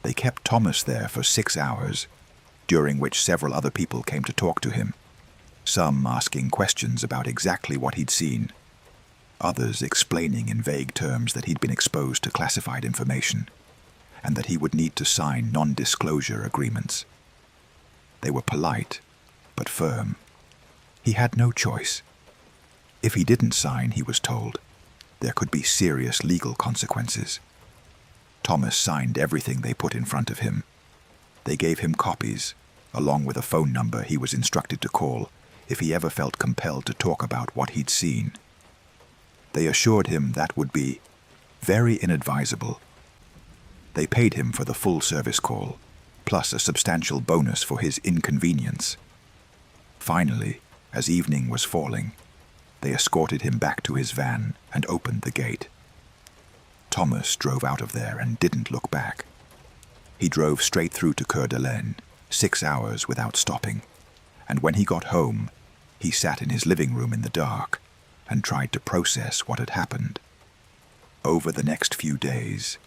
They kept Thomas there for 6 hours, during which several other people came to talk to him, some asking questions about exactly what he'd seen, others explaining in vague terms that he'd been exposed to classified information, and that he would need to sign non-disclosure agreements. They were polite, but firm. He had no choice. If he didn't sign, he was told, there could be serious legal consequences. Thomas signed everything they put in front of him. They gave him copies, along with a phone number he was instructed to call if he ever felt compelled to talk about what he'd seen. They assured him that would be very inadvisable. They paid him for the full service call, plus a substantial bonus for his inconvenience. Finally, as evening was falling, they escorted him back to his van and opened the gate. Thomas drove out of there and didn't look back. He drove straight through to Coeur d'Alene, 6 hours without stopping, and when he got home, he sat in his living room in the dark and tried to process what had happened. Over the next few days,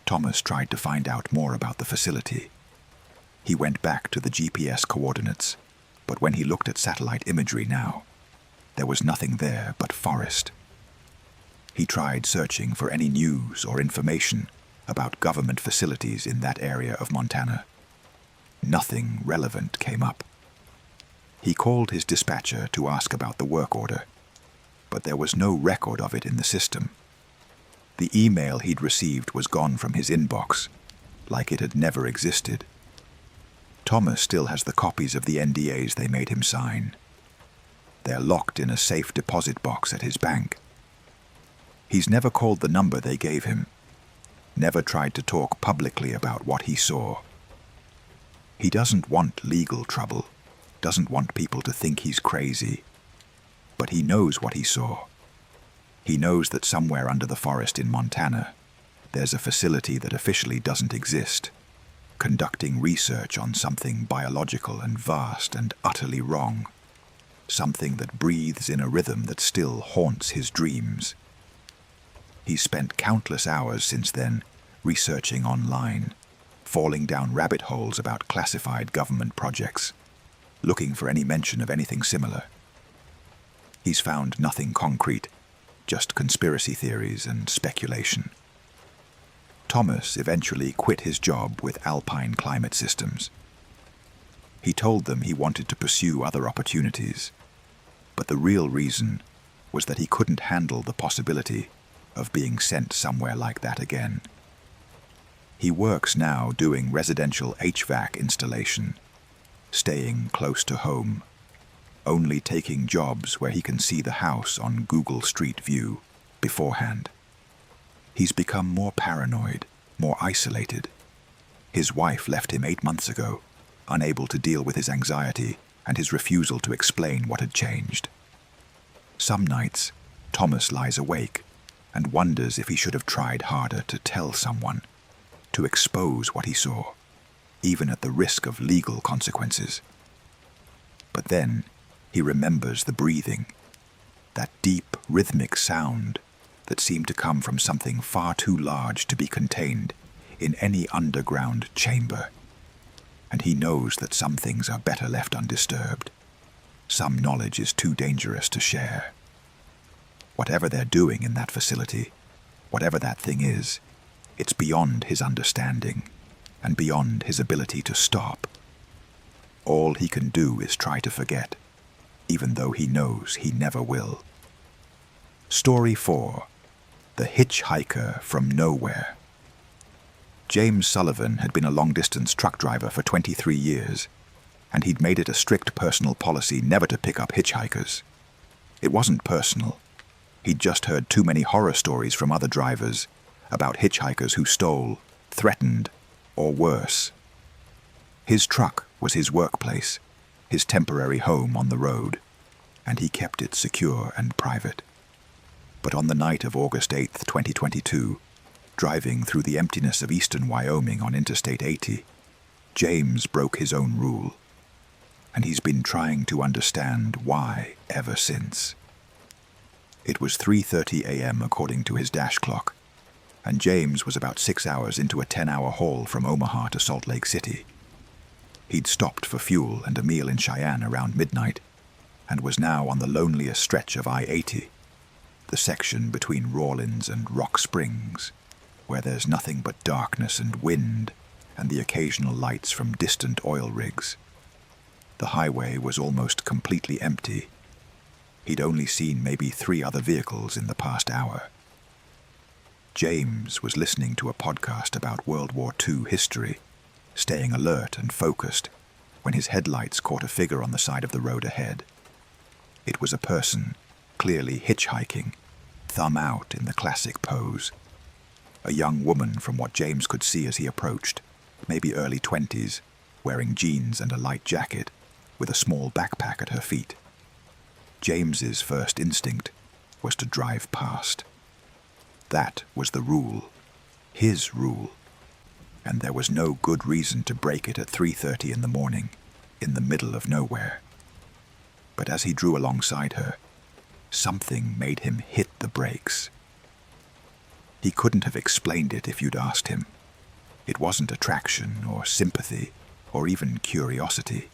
Thomas tried to find out more about the facility. He went back to the GPS coordinates, but when he looked at satellite imagery now, there was nothing there but forest. He tried searching for any news or information about government facilities in that area of Montana. Nothing relevant came up. He called his dispatcher to ask about the work order, but there was no record of it in the system. The email he'd received was gone from his inbox, like it had never existed. Thomas still has the copies of the NDAs they made him sign. They're locked in a safe deposit box at his bank. He's never called the number they gave him, never tried to talk publicly about what he saw. He doesn't want legal trouble, doesn't want people to think he's crazy, but he knows what he saw. He knows that somewhere under the forest in Montana, there's a facility that officially doesn't exist, conducting research on something biological and vast and utterly wrong, something that breathes in a rhythm that still haunts his dreams. He's spent countless hours since then researching online, falling down rabbit holes about classified government projects, looking for any mention of anything similar. He's found nothing concrete, just conspiracy theories and speculation. Thomas eventually quit his job with Alpine Climate Systems. He told them he wanted to pursue other opportunities, but the real reason was that he couldn't handle the possibility of being sent somewhere like that again. He works now doing residential HVAC installation, staying close to home, only taking jobs where he can see the house on Google Street View beforehand. He's become more paranoid, more isolated. His wife left him 8 months ago, unable to deal with his anxiety and his refusal to explain what had changed. Some nights, Thomas lies awake and wonders if he should have tried harder to tell someone, to expose what he saw, even at the risk of legal consequences. But then he remembers the breathing, that deep, rhythmic sound that seemed to come from something far too large to be contained in any underground chamber. And he knows that some things are better left undisturbed. Some knowledge is too dangerous to share. Whatever they're doing in that facility, whatever that thing is, it's beyond his understanding and beyond his ability to stop. All he can do is try to forget, even though he knows he never will. Story 4. The Hitchhiker from Nowhere. James Sullivan had been a long-distance truck driver for 23 years, and he'd made it a strict personal policy never to pick up hitchhikers. It wasn't personal. He'd just heard too many horror stories from other drivers about hitchhikers who stole, threatened, or worse. His truck was his workplace, his temporary home on the road, and he kept it secure and private. But on the night of August 8th, 2022, driving through the emptiness of eastern Wyoming on Interstate 80, James broke his own rule, and he's been trying to understand why ever since. It was 3:30 a.m. according to his dash clock, and James was about 6 hours into a 10-hour haul from Omaha to Salt Lake City. He'd stopped for fuel and a meal in Cheyenne around midnight, and was now on the loneliest stretch of I-80, the section between Rawlins and Rock Springs, where there's nothing but darkness and wind and the occasional lights from distant oil rigs. The highway was almost completely empty. He'd only seen maybe 3 other vehicles in the past hour. James was listening to a podcast about World War II history, staying alert and focused when his headlights caught a figure on the side of the road ahead. It was a person, clearly hitchhiking, thumb out in the classic pose. A young woman from what James could see as he approached, maybe early 20s, wearing jeans and a light jacket, with a small backpack at her feet. James's first instinct was to drive past. That was the rule, his rule, and there was no good reason to break it at 3:30 in the morning, in the middle of nowhere. But as he drew alongside her, something made him hit the brakes. He couldn't have explained it if you'd asked him. It wasn't attraction or sympathy or even curiosity.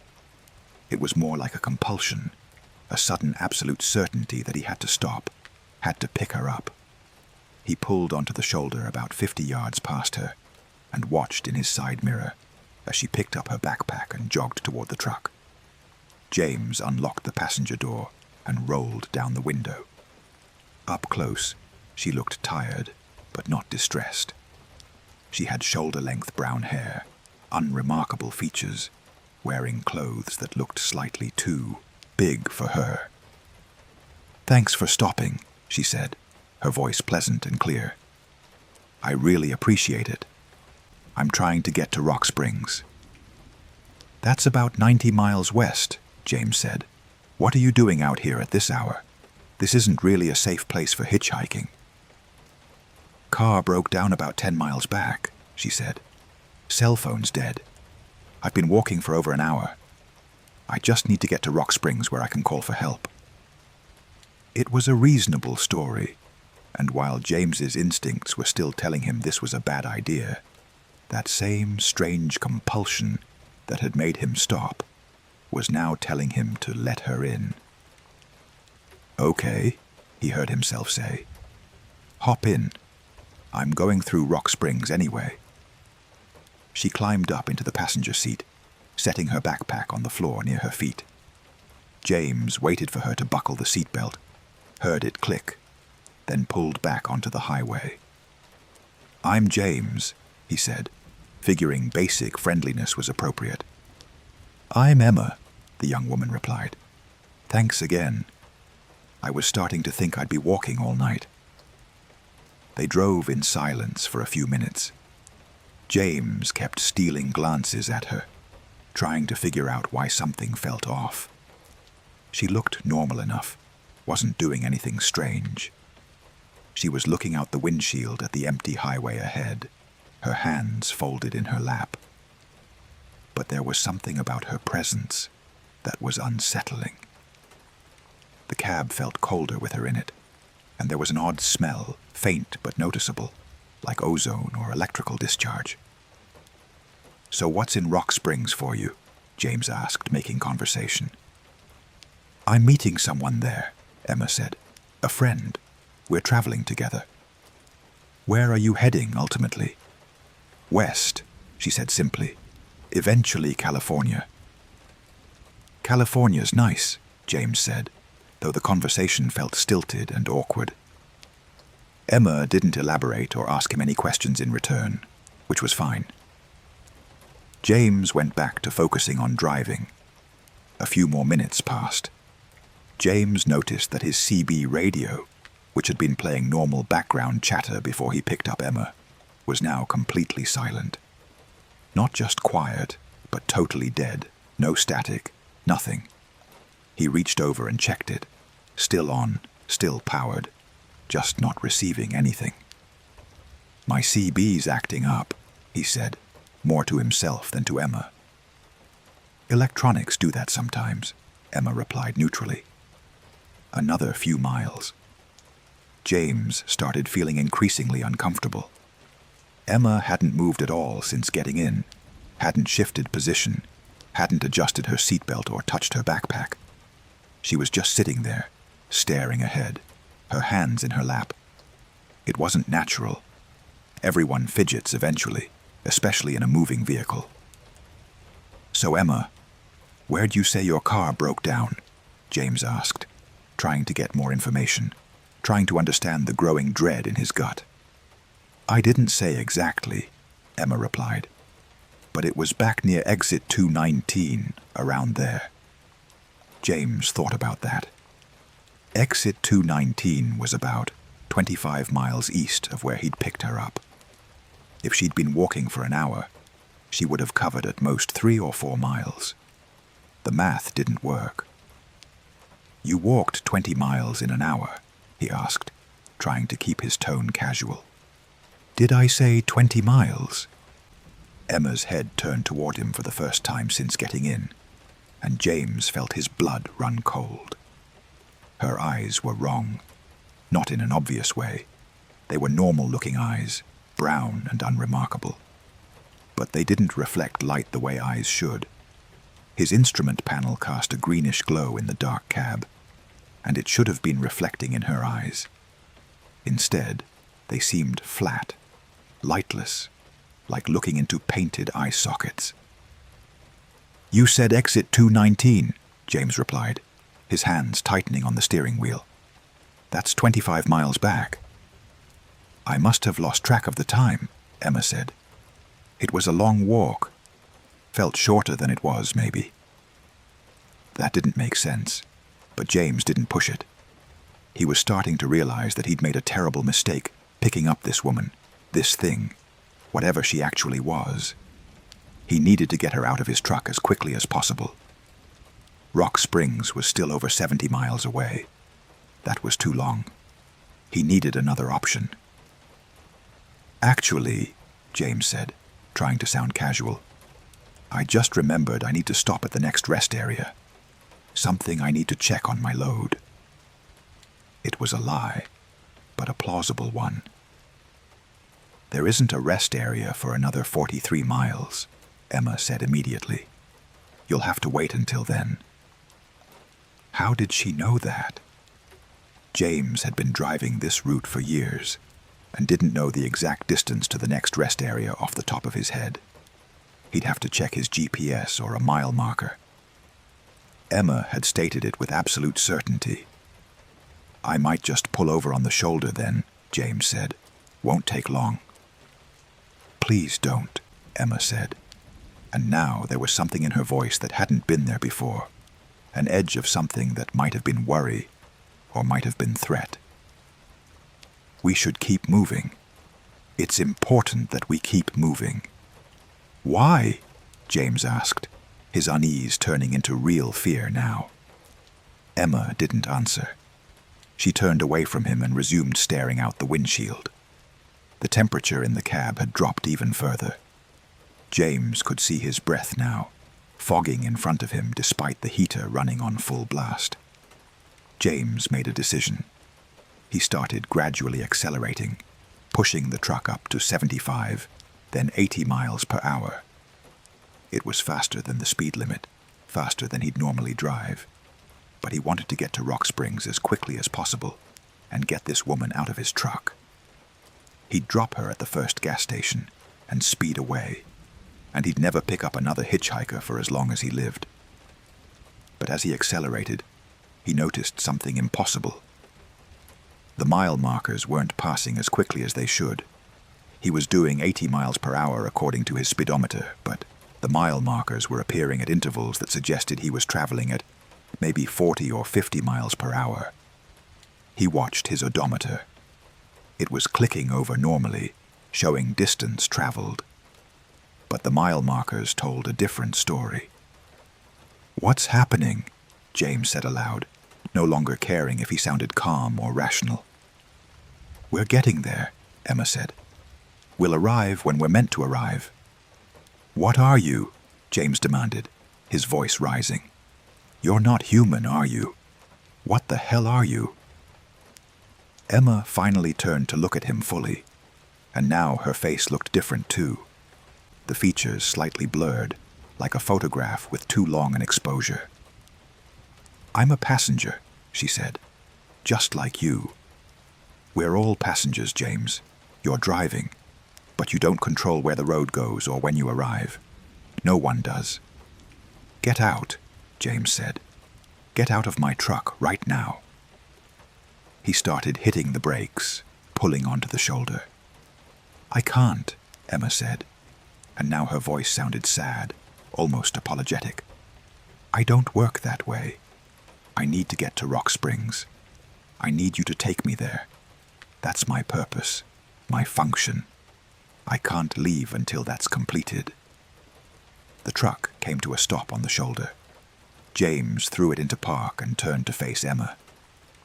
It was more like a compulsion, a sudden absolute certainty that he had to stop, had to pick her up. He pulled onto the shoulder about 50 yards past her and watched in his side mirror as she picked up her backpack and jogged toward the truck. James unlocked the passenger door and rolled down the window. Up close, she looked tired, but not distressed. She had shoulder-length brown hair, unremarkable features, wearing clothes that looked slightly too big for her. "Thanks for stopping," she said, her voice pleasant and clear. "I really appreciate it. I'm trying to get to Rock Springs." "That's about 90 miles west," James said. "What are you doing out here at this hour? This isn't really a safe place for hitchhiking." "Car broke down about 10 miles back," she said. "Cell phone's dead. I've been walking for over an hour. I just need to get to Rock Springs where I can call for help." It was a reasonable story, and while James's instincts were still telling him this was a bad idea, that same strange compulsion that had made him stop was now telling him to let her in. "Okay," he heard himself say. "Hop in. I'm going through Rock Springs anyway." She climbed up into the passenger seat, setting her backpack on the floor near her feet. James waited for her to buckle the seatbelt, heard it click, then pulled back onto the highway. "I'm James," he said, figuring basic friendliness was appropriate. "I'm Emma," the young woman replied. "Thanks again. I was starting to think I'd be walking all night." They drove in silence for a few minutes. James kept stealing glances at her, trying to figure out why something felt off. She looked normal enough, wasn't doing anything strange. She was looking out the windshield at the empty highway ahead, her hands folded in her lap. But there was something about her presence that was unsettling. The cab felt colder with her in it, and there was an odd smell, faint but noticeable, like ozone or electrical discharge. "So what's in Rock Springs for you?" James asked, making conversation. "I'm meeting someone there," Emma said. "A friend. We're traveling together." "Where are you heading, ultimately?" "West," she said simply. "Eventually California." "California's nice," James said, though the conversation felt stilted and awkward. Emma didn't elaborate or ask him any questions in return, which was fine. James went back to focusing on driving. A few more minutes passed. James noticed that his CB radio, which had been playing normal background chatter before he picked up Emma, was now completely silent. Not just quiet, but totally dead. No static, nothing. He reached over and checked it. Still on, still powered, just not receiving anything. "My CB's acting up," he said, more to himself than to Emma. "Electronics do that sometimes," Emma replied neutrally. Another few miles. James started feeling increasingly uncomfortable. Emma hadn't moved at all since getting in, hadn't shifted position, hadn't adjusted her seatbelt or touched her backpack. She was just sitting there, staring ahead, her hands in her lap. It wasn't natural. Everyone fidgets eventually, especially in a moving vehicle. "So Emma, where'd you say your car broke down?" James asked, trying to get more information, trying to understand the growing dread in his gut. I didn't say exactly, Emma replied, but it was back near exit 219, around there. James thought about that. Exit 219 was about 25 miles east of where he'd picked her up. If she'd been walking for an hour, she would have covered at most 3 or 4 miles. The math didn't work. You walked 20 miles in an hour, he asked, trying to keep his tone casual. Did I say 20 miles? Emma's head turned toward him for the first time since getting in, and James felt his blood run cold. Her eyes were wrong, not in an obvious way. They were normal-looking eyes, brown and unremarkable. But they didn't reflect light the way eyes should. His instrument panel cast a greenish glow in the dark cab, and it should have been reflecting in her eyes. Instead, they seemed flat, lightless, like looking into painted eye sockets. You said exit 219, James replied, his hands tightening on the steering wheel. That's 25 miles back. I must have lost track of the time, Emma said. It was a long walk. Felt shorter than it was, maybe. That didn't make sense, but James didn't push it. He was starting to realize that he'd made a terrible mistake picking up this woman, this thing, whatever she actually was. He needed to get her out of his truck as quickly as possible. Rock Springs was still over 70 miles away. That was too long. He needed another option. Actually, James said, trying to sound casual, I just remembered I need to stop at the next rest area. Something I need to check on my load. It was a lie, but a plausible one. There isn't a rest area for another 43 miles, Emma said immediately. You'll have to wait until then. How did she know that? James had been driving this route for years and didn't know the exact distance to the next rest area off the top of his head. He'd have to check his GPS or a mile marker. Emma had stated it with absolute certainty. I might just pull over on the shoulder then, James said. Won't take long. Please don't, Emma said. And now there was something in her voice that hadn't been there before, an edge of something that might have been worry or might have been threat. We should keep moving. It's important that we keep moving. Why? James asked, his unease turning into real fear now. Emma didn't answer. She turned away from him and resumed staring out the windshield. The temperature in the cab had dropped even further. James could see his breath now, fogging in front of him despite the heater running on full blast. James made a decision. He started gradually accelerating, pushing the truck up to 75, then 80 miles per hour. It was faster than the speed limit, faster than he'd normally drive. But he wanted to get to Rock Springs as quickly as possible and get this woman out of his truck. He'd drop her at the first gas station and speed away, and he'd never pick up another hitchhiker for as long as he lived. But as he accelerated, he noticed something impossible. The mile markers weren't passing as quickly as they should. He was doing 80 miles per hour according to his speedometer, but the mile markers were appearing at intervals that suggested he was traveling at maybe 40 or 50 miles per hour. He watched his odometer. It was clicking over normally, showing distance traveled. But the mile markers told a different story. What's happening? James said aloud, no longer caring if he sounded calm or rational. We're getting there, Emma said. We'll arrive when we're meant to arrive. What are you? James demanded, his voice rising. You're not human, are you? What the hell are you? Emma finally turned to look at him fully, and now her face looked different too. The features slightly blurred, like a photograph with too long an exposure. I'm a passenger, she said, just like you. We're all passengers, James. You're driving, but you don't control where the road goes or when you arrive. No one does. Get out, James said. Get out of my truck right now. He started hitting the brakes, pulling onto the shoulder. I can't, Emma said, and now her voice sounded sad, almost apologetic. I don't work that way. I need to get to Rock Springs. I need you to take me there. That's my purpose, my function. I can't leave until that's completed. The truck came to a stop on the shoulder. James threw it into park and turned to face Emma.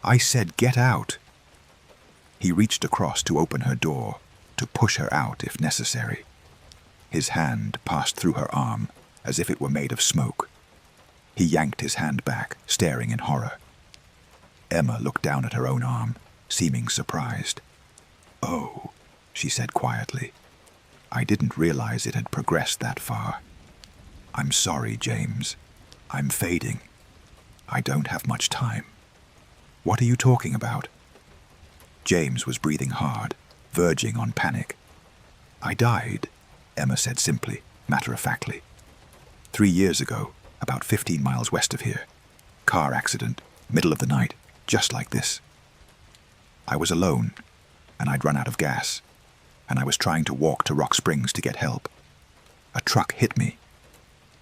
I said, get out. He reached across to open her door, to push her out if necessary. His hand passed through her arm as if it were made of smoke. He yanked his hand back, staring in horror. Emma looked down at her own arm, seeming surprised. Oh, she said quietly. I didn't realize it had progressed that far. I'm sorry, James. I'm fading. I don't have much time. What are you talking about? James was breathing hard, verging on panic. I died, Emma said simply, matter-of-factly. 3 years ago, about 15 miles west of here. Car accident, middle of the night, just like this. I was alone, and I'd run out of gas, and I was trying to walk to Rock Springs to get help. A truck hit me.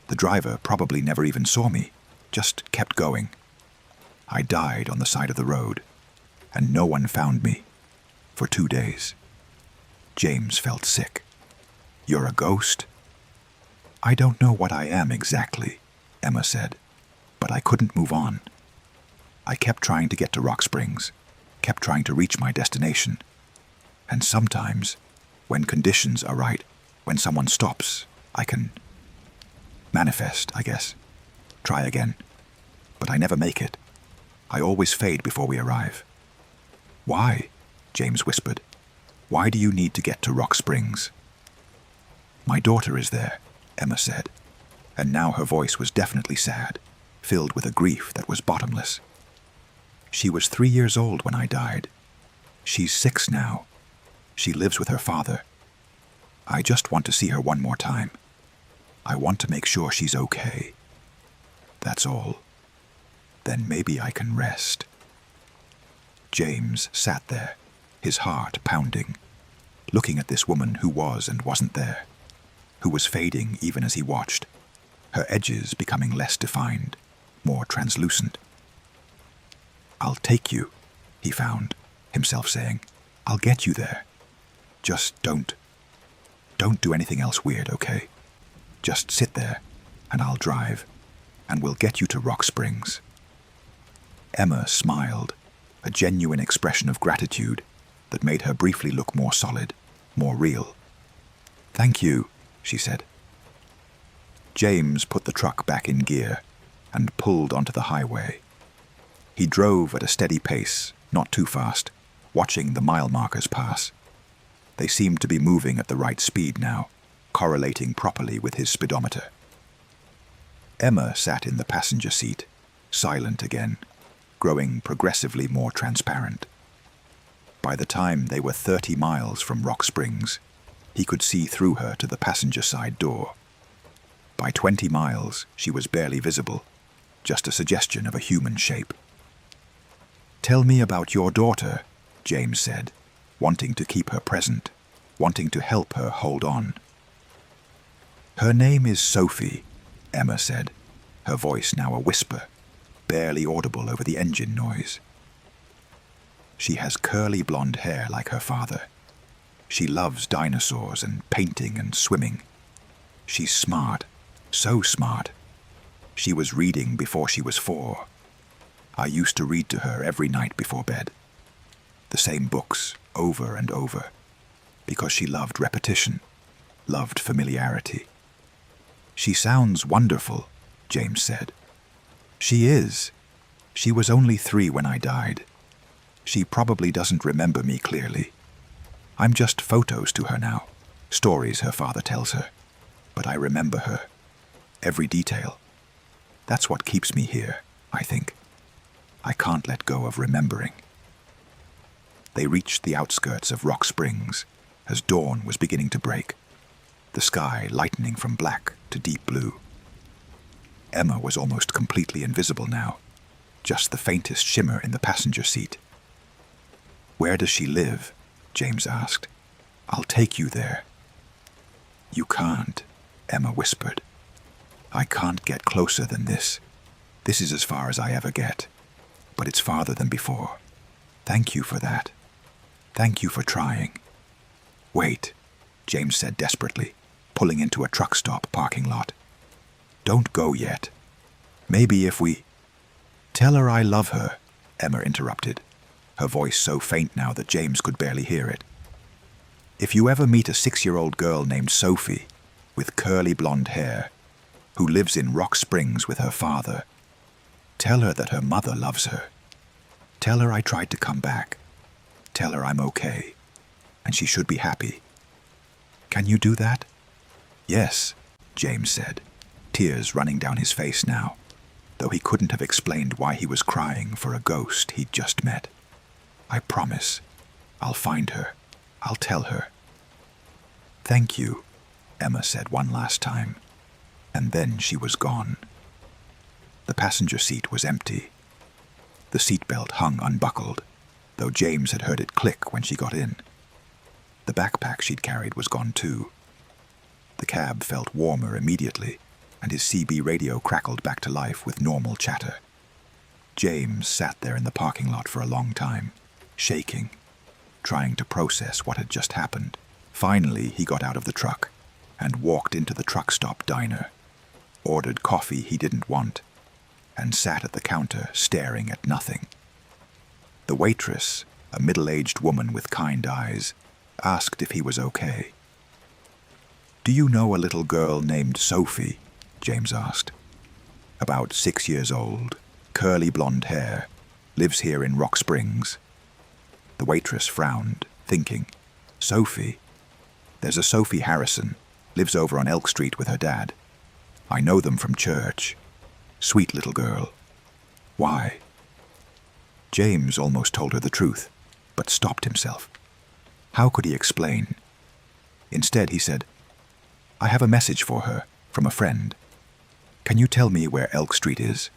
The driver probably never even saw me, just kept going. I died on the side of the road, and no one found me for 2 days. James felt sick. You're a ghost? I don't know what I am exactly, Emma said, but I couldn't move on. I kept trying to get to Rock Springs, kept trying to reach my destination. And sometimes, when conditions are right, when someone stops, I can manifest, I guess. Try again. But I never make it. I always fade before we arrive. Why? James whispered. Why do you need to get to Rock Springs? My daughter is there, Emma said, and now her voice was definitely sad, filled with a grief that was bottomless. She was 3 years old when I died. She's 6 now. She lives with her father. I just want to see her one more time. I want to make sure she's okay. That's all. Then maybe I can rest. James sat there, his heart pounding, looking at this woman who was and wasn't there, who was fading even as he watched, her edges becoming less defined, more translucent. I'll take you, he found himself saying. I'll get you there. Just don't do anything else weird, okay? Just sit there, and I'll drive, and we'll get you to Rock Springs. Emma smiled, a genuine expression of gratitude that made her briefly look more solid, more real. Thank you, she said. James put the truck back in gear and pulled onto the highway. He drove at a steady pace, not too fast, watching the mile markers pass. They seemed to be moving at the right speed now, correlating properly with his speedometer. Emma sat in the passenger seat, silent again, growing progressively more transparent. By the time they were 30 miles from Rock Springs, he could see through her to the passenger side door. By 20 miles, she was barely visible, just a suggestion of a human shape. Tell me about your daughter, James said, wanting to keep her present, wanting to help her hold on. Her name is Sophie, Emma said, her voice now a whisper, barely audible over the engine noise. She has curly blonde hair like her father. She loves dinosaurs and painting and swimming. She's smart, so smart. She was reading before she was 4. I used to read to her every night before bed. The same books, over and over, because she loved repetition, loved familiarity. She sounds wonderful, James said. She is. She was only 3 when I died. She probably doesn't remember me clearly. I'm just photos to her now, stories her father tells her. But I remember her, every detail. That's what keeps me here, I think. I can't let go of remembering. They reached the outskirts of Rock Springs as dawn was beginning to break, the sky lightening from black to deep blue. Emma was almost completely invisible now, just the faintest shimmer in the passenger seat. Where does she live? James asked. I'll take you there." "You can't," Emma whispered. "I can't get closer than this. This is as far as I ever get. But it's farther than before. Thank you for that. Thank you for trying." "Wait," James said desperately, pulling into a truck stop parking lot. "Don't go yet. Maybe if we—" "Tell her I love her," Emma interrupted, her voice so faint now that James could barely hear it. "If you ever meet a 6-year-old girl named Sophie, with curly blonde hair, who lives in Rock Springs with her father, tell her that her mother loves her. Tell her I tried to come back. Tell her I'm okay, and she should be happy. Can you do that?" "Yes," James said, tears running down his face now, though he couldn't have explained why he was crying for a ghost he'd just met. "I promise. I'll find her. I'll tell her." "Thank you," Emma said one last time, and then she was gone. The passenger seat was empty. The seatbelt hung unbuckled, though James had heard it click when she got in. The backpack she'd carried was gone too. The cab felt warmer immediately, and his CB radio crackled back to life with normal chatter. James sat there in the parking lot for a long time, shaking, trying to process what had just happened. Finally, he got out of the truck and walked into the truck stop diner, ordered coffee he didn't want, and sat at the counter staring at nothing. The waitress, a middle-aged woman with kind eyes, asked if he was okay. "Do you know a little girl named Sophie?" James asked. "About 6 years old, curly blonde hair, lives here in Rock Springs." The waitress frowned, thinking, "Sophie? There's a Sophie Harrison, lives over on Elk Street with her dad. I know them from church. Sweet little girl. Why?" James almost told her the truth, but stopped himself. How could he explain? Instead, he said, "I have a message for her, from a friend. Can you tell me where Elk Street is?"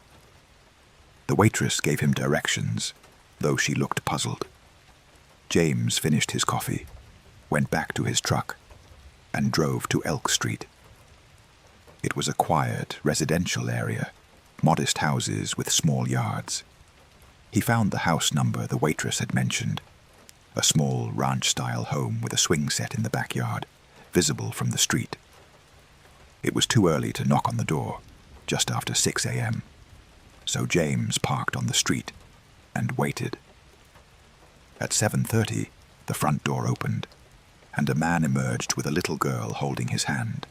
The waitress gave him directions, though she looked puzzled. James finished his coffee, went back to his truck, and drove to Elk Street. It was a quiet, residential area, modest houses with small yards. He found the house number the waitress had mentioned, a small ranch-style home with a swing set in the backyard, visible from the street. It was too early to knock on the door, just after 6 a.m., so James parked on the street and waited. At 7:30, the front door opened, and a man emerged with a little girl holding his hand.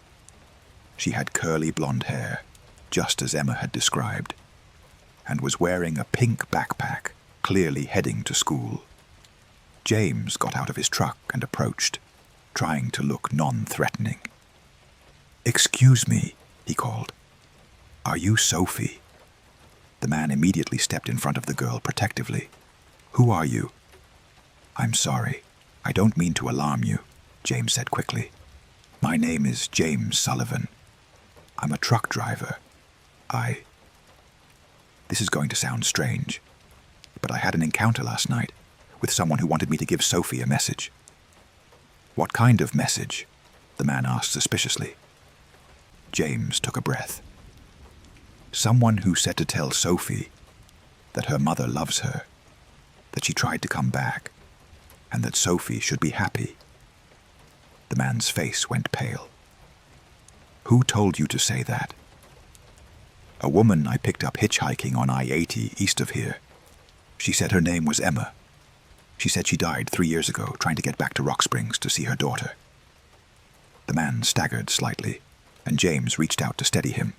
She had curly blonde hair, just as Emma had described, and was wearing a pink backpack, clearly heading to school. James got out of his truck and approached, trying to look non-threatening. "Excuse me," he called. "Are you Sophie?" The man immediately stepped in front of the girl protectively. "Who are you?" "I'm sorry. I don't mean to alarm you," James said quickly. "My name is James Sullivan. I'm a truck driver. This is going to sound strange, but I had an encounter last night with someone who wanted me to give Sophie a message." "What kind of message?" the man asked suspiciously. James took a breath. "Someone who said to tell Sophie that her mother loves her, that she tried to come back, and that Sophie should be happy." The man's face went pale. "Who told you to say that?" "A woman I picked up hitchhiking on I-80 east of here. She said her name was Emma. She said she died 3 years ago trying to get back to Rock Springs to see her daughter." The man staggered slightly, and James reached out to steady him.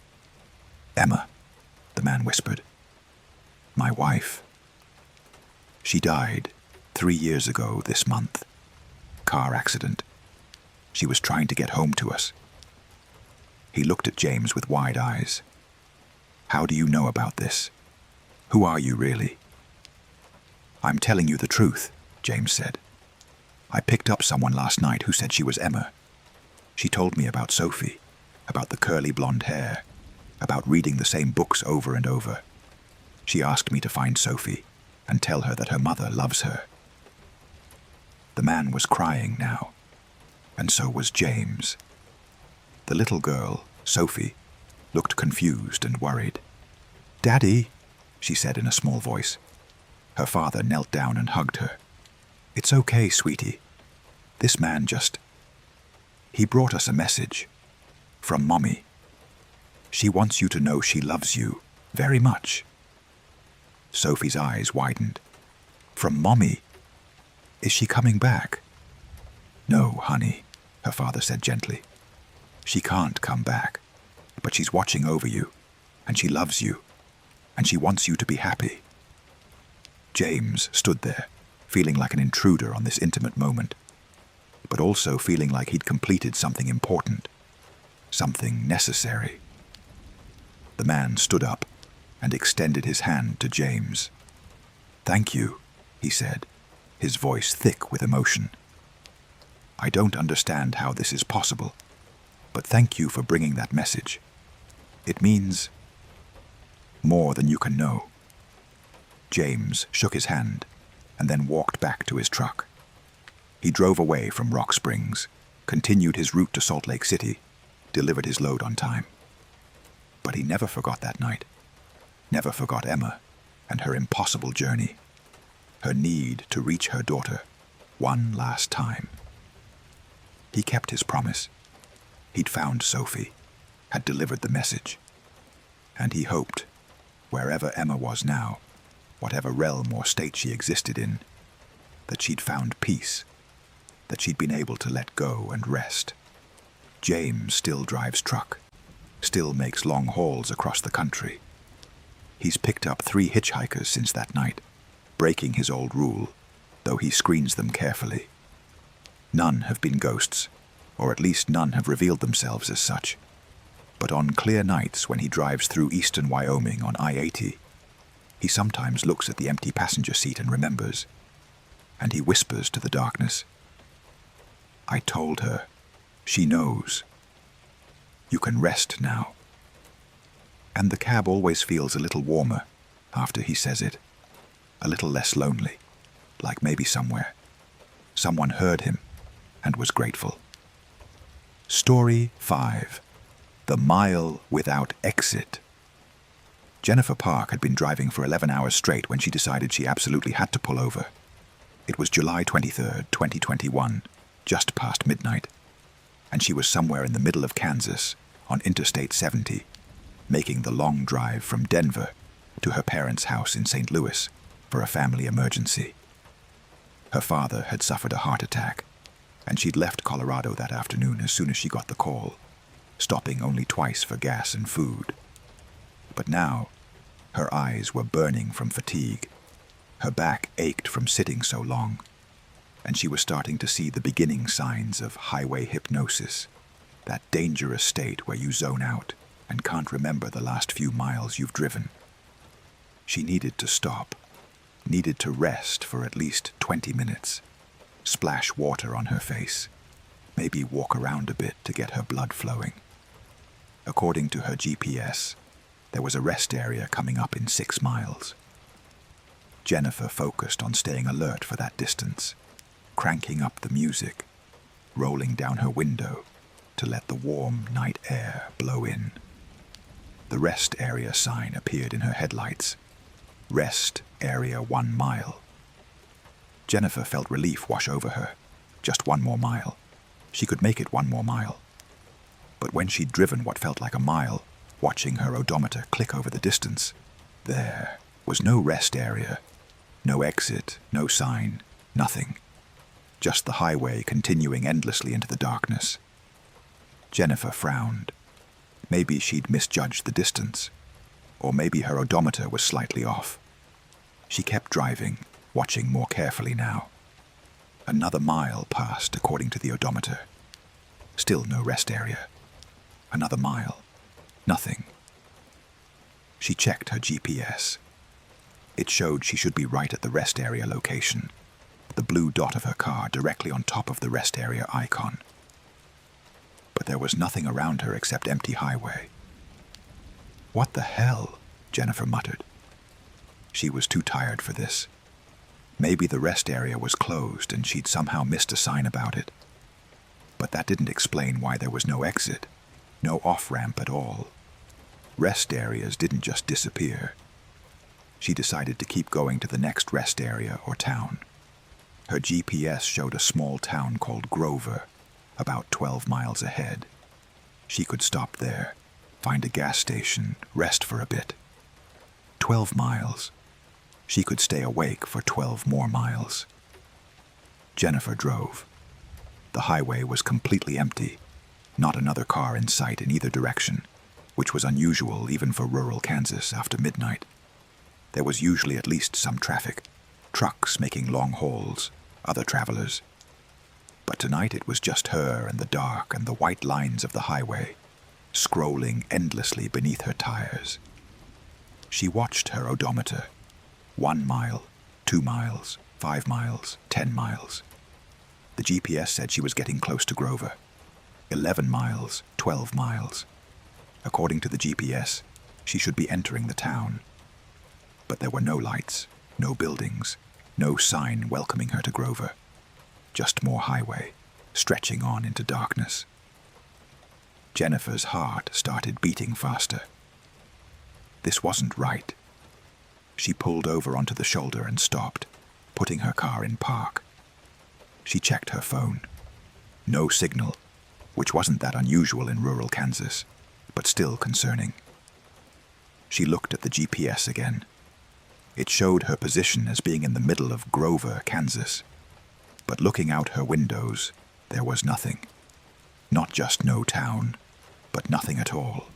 "Emma," the man whispered. "My wife. She died 3 years ago this month. Car accident. She was trying to get home to us." He looked at James with wide eyes. "How do you know about this? Who are you really?" "I'm telling you the truth," James said. "I picked up someone last night who said she was Emma. She told me about Sophie, about the curly blonde hair, about reading the same books over and over. She asked me to find Sophie and tell her that her mother loves her." The man was crying now, and so was James. The little girl, Sophie, looked confused and worried. "Daddy," she said in a small voice. Her father knelt down and hugged her. "It's okay, sweetie. This man he brought us a message. From Mommy. She wants you to know she loves you very much." Sophie's eyes widened. "From Mommy? Is she coming back?" "No, honey," her father said gently. "She can't come back, but she's watching over you, and she loves you, and she wants you to be happy." James stood there, feeling like an intruder on this intimate moment, but also feeling like he'd completed something important, something necessary. The man stood up and extended his hand to James. "Thank you," he said, his voice thick with emotion. "I don't understand how this is possible, but thank you for bringing that message. It means more than you can know." James shook his hand and then walked back to his truck. He drove away from Rock Springs, continued his route to Salt Lake City, delivered his load on time. But he never forgot that night, never forgot Emma and her impossible journey, her need to reach her daughter one last time. He kept his promise. He'd found Sophie, had delivered the message, and he hoped, wherever Emma was now, whatever realm or state she existed in, that she'd found peace, that she'd been able to let go and rest. James still drives truck, still makes long hauls across the country. He's picked up 3 hitchhikers since that night, breaking his old rule, though he screens them carefully. None have been ghosts, or at least none have revealed themselves as such. But on clear nights when he drives through eastern Wyoming on I-80, he sometimes looks at the empty passenger seat and remembers, and he whispers to the darkness, "I told her. She knows. You can rest now." And the cab always feels a little warmer after he says it, a little less lonely, like maybe someone heard him and was grateful. Story 5. The Mile Without Exit. Jennifer Park had been driving for 11 hours straight when she decided she absolutely had to pull over. It was July 23rd, 2021, just past midnight, and she was somewhere in the middle of Kansas on Interstate 70, making the long drive from Denver to her parents' house in St. Louis for a family emergency. Her father had suffered a heart attack, and she'd left Colorado that afternoon as soon as she got the call, stopping only twice for gas and food. But now, her eyes were burning from fatigue. Her back ached from sitting so long, and she was starting to see the beginning signs of highway hypnosis, that dangerous state where you zone out and can't remember the last few miles you've driven. She needed to stop, needed to rest for at least 20 minutes, splash water on her face, maybe walk around a bit to get her blood flowing. According to her GPS, there was a rest area coming up in 6 miles. Jennifer focused on staying alert for that distance, cranking up the music, rolling down her window to let the warm night air blow in. The rest area sign appeared in her headlights. Rest area 1 mile. Jennifer felt relief wash over her. Just 1 more mile. She could make it 1 more mile. But when she'd driven what felt like a mile, watching her odometer click over the distance, there was no rest area, no exit, no sign, nothing. Just the highway continuing endlessly into the darkness. Jennifer frowned. Maybe she'd misjudged the distance, or maybe her odometer was slightly off. She kept driving, watching more carefully now. Another mile passed according to the odometer. Still no rest area. Another mile. Nothing. She checked her GPS. It showed she should be right at the rest area location, the blue dot of her car directly on top of the rest area icon. But there was nothing around her except empty highway. "What the hell?" Jennifer muttered. She was too tired for this. Maybe the rest area was closed and she'd somehow missed a sign about it. But that didn't explain why there was no exit, no off-ramp at all. Rest areas didn't just disappear. She decided to keep going to the next rest area or town. Her GPS showed a small town called Grover, about 12 miles ahead. She could stop there, find a gas station, rest for a bit. 12 miles. She could stay awake for 12 more miles. Jennifer drove. The highway was completely empty, not another car in sight in either direction, which was unusual even for rural Kansas after midnight. There was usually at least some traffic, trucks making long hauls, other travelers. But tonight it was just her and the dark and the white lines of the highway, scrolling endlessly beneath her tires. She watched her odometer. 1 mile, 2 miles, 5 miles, 10 miles. The GPS said she was getting close to Grover. 11 miles, 12 miles. According to the GPS, she should be entering the town. But there were no lights, no buildings, no sign welcoming her to Grover. Just more highway, stretching on into darkness. Jennifer's heart started beating faster. This wasn't right. She pulled over onto the shoulder and stopped, putting her car in park. She checked her phone. No signal, which wasn't that unusual in rural Kansas, but still concerning. She looked at the GPS again. It showed her position as being in the middle of Grover, Kansas. But looking out her windows, there was nothing. Not just no town, but nothing at all.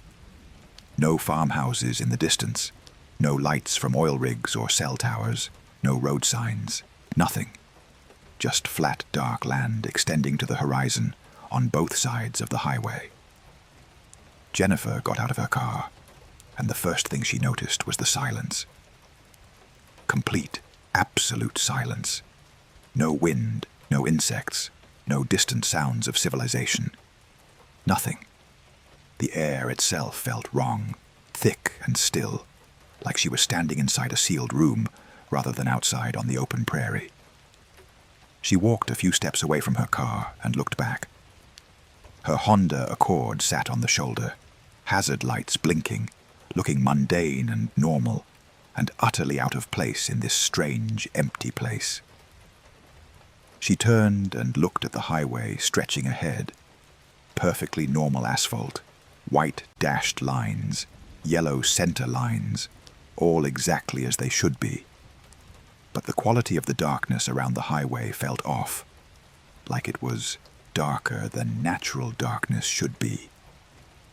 No farmhouses in the distance, no lights from oil rigs or cell towers, no road signs, nothing. Just flat, dark land extending to the horizon on both sides of the highway. Jennifer got out of her car, and the first thing she noticed was the silence. Complete, absolute silence. No wind, no insects, no distant sounds of civilization. Nothing. The air itself felt wrong, thick and still, like she was standing inside a sealed room rather than outside on the open prairie. She walked a few steps away from her car and looked back. Her Honda Accord sat on the shoulder, hazard lights blinking, looking mundane and normal, and utterly out of place in this strange, empty place. She turned and looked at the highway stretching ahead. Perfectly normal asphalt, white dashed lines, yellow center lines, all exactly as they should be. But the quality of the darkness around the highway felt off, like it was darker than natural darkness should be,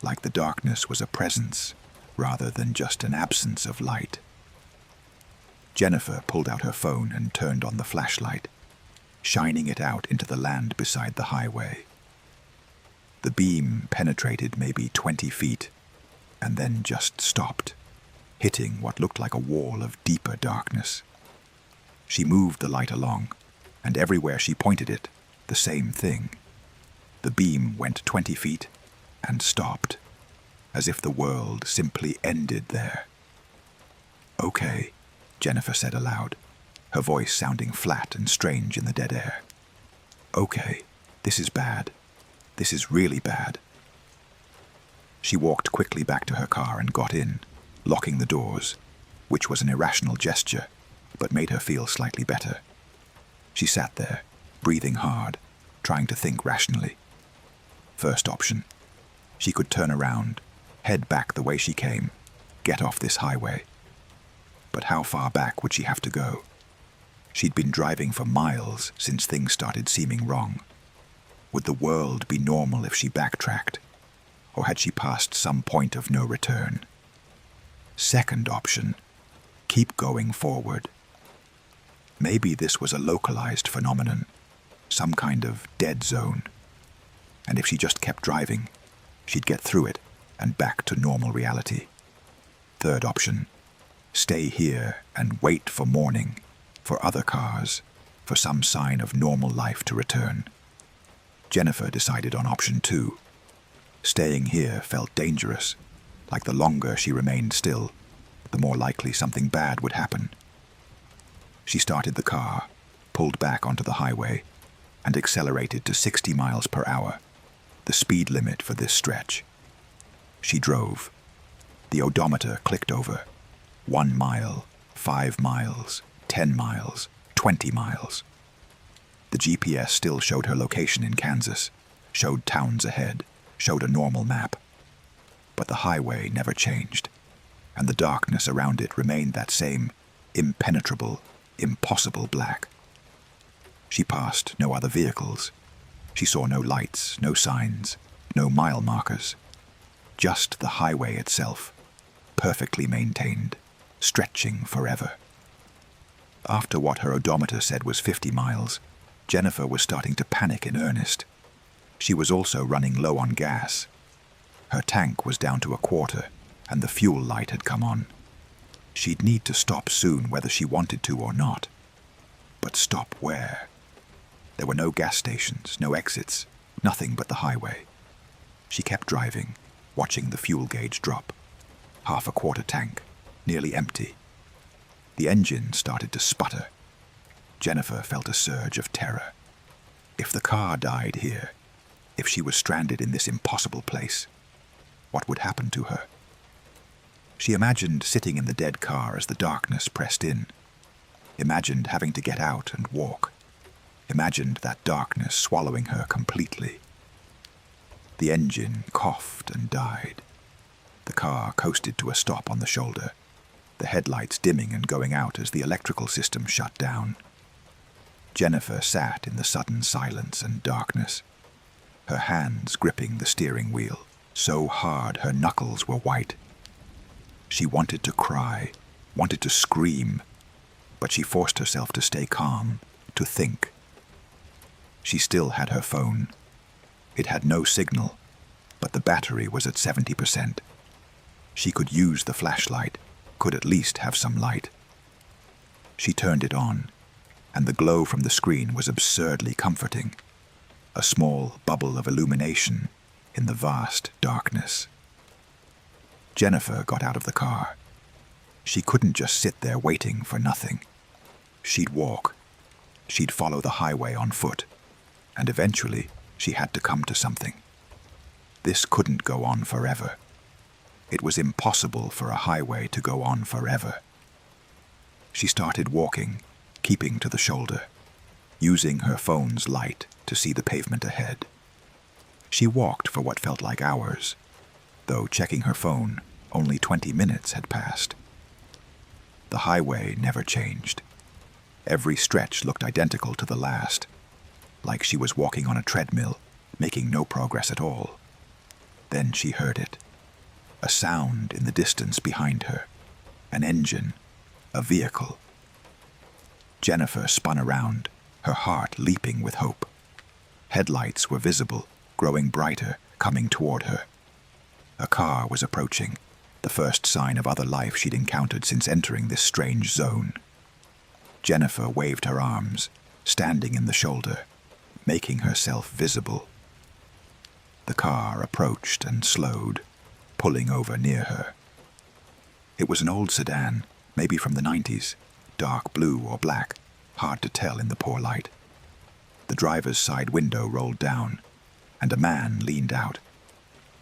like the darkness was a presence rather than just an absence of light. Jennifer pulled out her phone and turned on the flashlight, shining it out into the land beside the highway. The beam penetrated maybe 20 feet, and then just stopped, hitting what looked like a wall of deeper darkness. She moved the light along, and everywhere she pointed it, the same thing. The beam went 20 feet and stopped, as if the world simply ended there. "Okay," Jennifer said aloud, her voice sounding flat and strange in the dead air. "Okay, this is bad. This is really bad." She walked quickly back to her car and got in, locking the doors, which was an irrational gesture, but made her feel slightly better. She sat there, breathing hard, trying to think rationally. First option. She could turn around, head back the way she came, get off this highway. But how far back would she have to go? She'd been driving for miles since things started seeming wrong. Would the world be normal if she backtracked? Or had she passed some point of no return? Second option. Keep going forward. Maybe this was a localized phenomenon, some kind of dead zone. And if she just kept driving, she'd get through it and back to normal reality. Third option. Stay here and wait for morning, for other cars, for some sign of normal life to return. Jennifer decided on option 2. Staying here felt dangerous, like the longer she remained still, the more likely something bad would happen. She started the car, pulled back onto the highway, and accelerated to 60 miles per hour, the speed limit for this stretch. She drove. The odometer clicked over. 1 mile, 5 miles, 10 miles, 20 miles. The GPS still showed her location in Kansas, showed towns ahead, showed a normal map. But the highway never changed, and the darkness around it remained that same impenetrable, impossible black. She passed no other vehicles. She saw no lights, no signs, no mile markers. Just the highway itself, perfectly maintained, stretching forever. After what her odometer said was 50 miles, Jennifer was starting to panic in earnest. She was also running low on gas. Her tank was down to a quarter, and the fuel light had come on. She'd need to stop soon whether she wanted to or not. But stop where? There were no gas stations, no exits, nothing but the highway. She kept driving, watching the fuel gauge drop. Half a quarter tank, nearly empty. The engine started to sputter. Jennifer felt a surge of terror. If the car died here, if she was stranded in this impossible place, what would happen to her? She imagined sitting in the dead car as the darkness pressed in. Imagined having to get out and walk. Imagined that darkness swallowing her completely. The engine coughed and died. The car coasted to a stop on the shoulder, the headlights dimming and going out as the electrical system shut down. Jennifer sat in the sudden silence and darkness, her hands gripping the steering wheel, so hard her knuckles were white. She wanted to cry, wanted to scream, but she forced herself to stay calm, to think. She still had her phone. It had no signal, but the battery was at 70%. She could use the flashlight, could at least have some light. She turned it on, and the glow from the screen was absurdly comforting, a small bubble of illumination in the vast darkness. Jennifer got out of the car. She couldn't just sit there waiting for nothing. She'd walk. She'd follow the highway on foot, and eventually she had to come to something. This couldn't go on forever. It was impossible for a highway to go on forever. She started walking, keeping to the shoulder, using her phone's light to see the pavement ahead. She walked for what felt like hours, though checking her phone, only 20 minutes had passed. The highway never changed. Every stretch looked identical to the last, like she was walking on a treadmill, making no progress at all. Then she heard it. A sound in the distance behind her. An engine. A vehicle. Jennifer spun around, her heart leaping with hope. Headlights were visible, growing brighter, coming toward her. A car was approaching, the first sign of other life she'd encountered since entering this strange zone. Jennifer waved her arms, standing in the shoulder, making herself visible. The car approached and slowed, pulling over near her. It was an old sedan, maybe from the 90s, dark blue or black, hard to tell in the poor light. The driver's side window rolled down, and a man leaned out.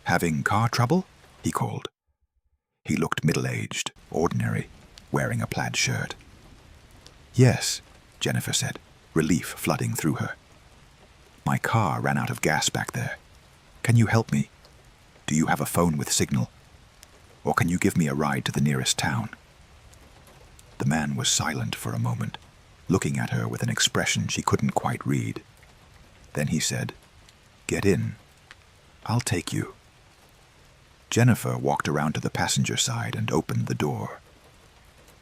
"Having car trouble?" he called. He looked middle-aged, ordinary, wearing a plaid shirt. "Yes," Jennifer said, relief flooding through her. "My car ran out of gas back there. Can you help me? Do you have a phone with signal? Or can you give me a ride to the nearest town?" The man was silent for a moment, looking at her with an expression she couldn't quite read. Then he said, "Get in. I'll take you." Jennifer walked around to the passenger side and opened the door.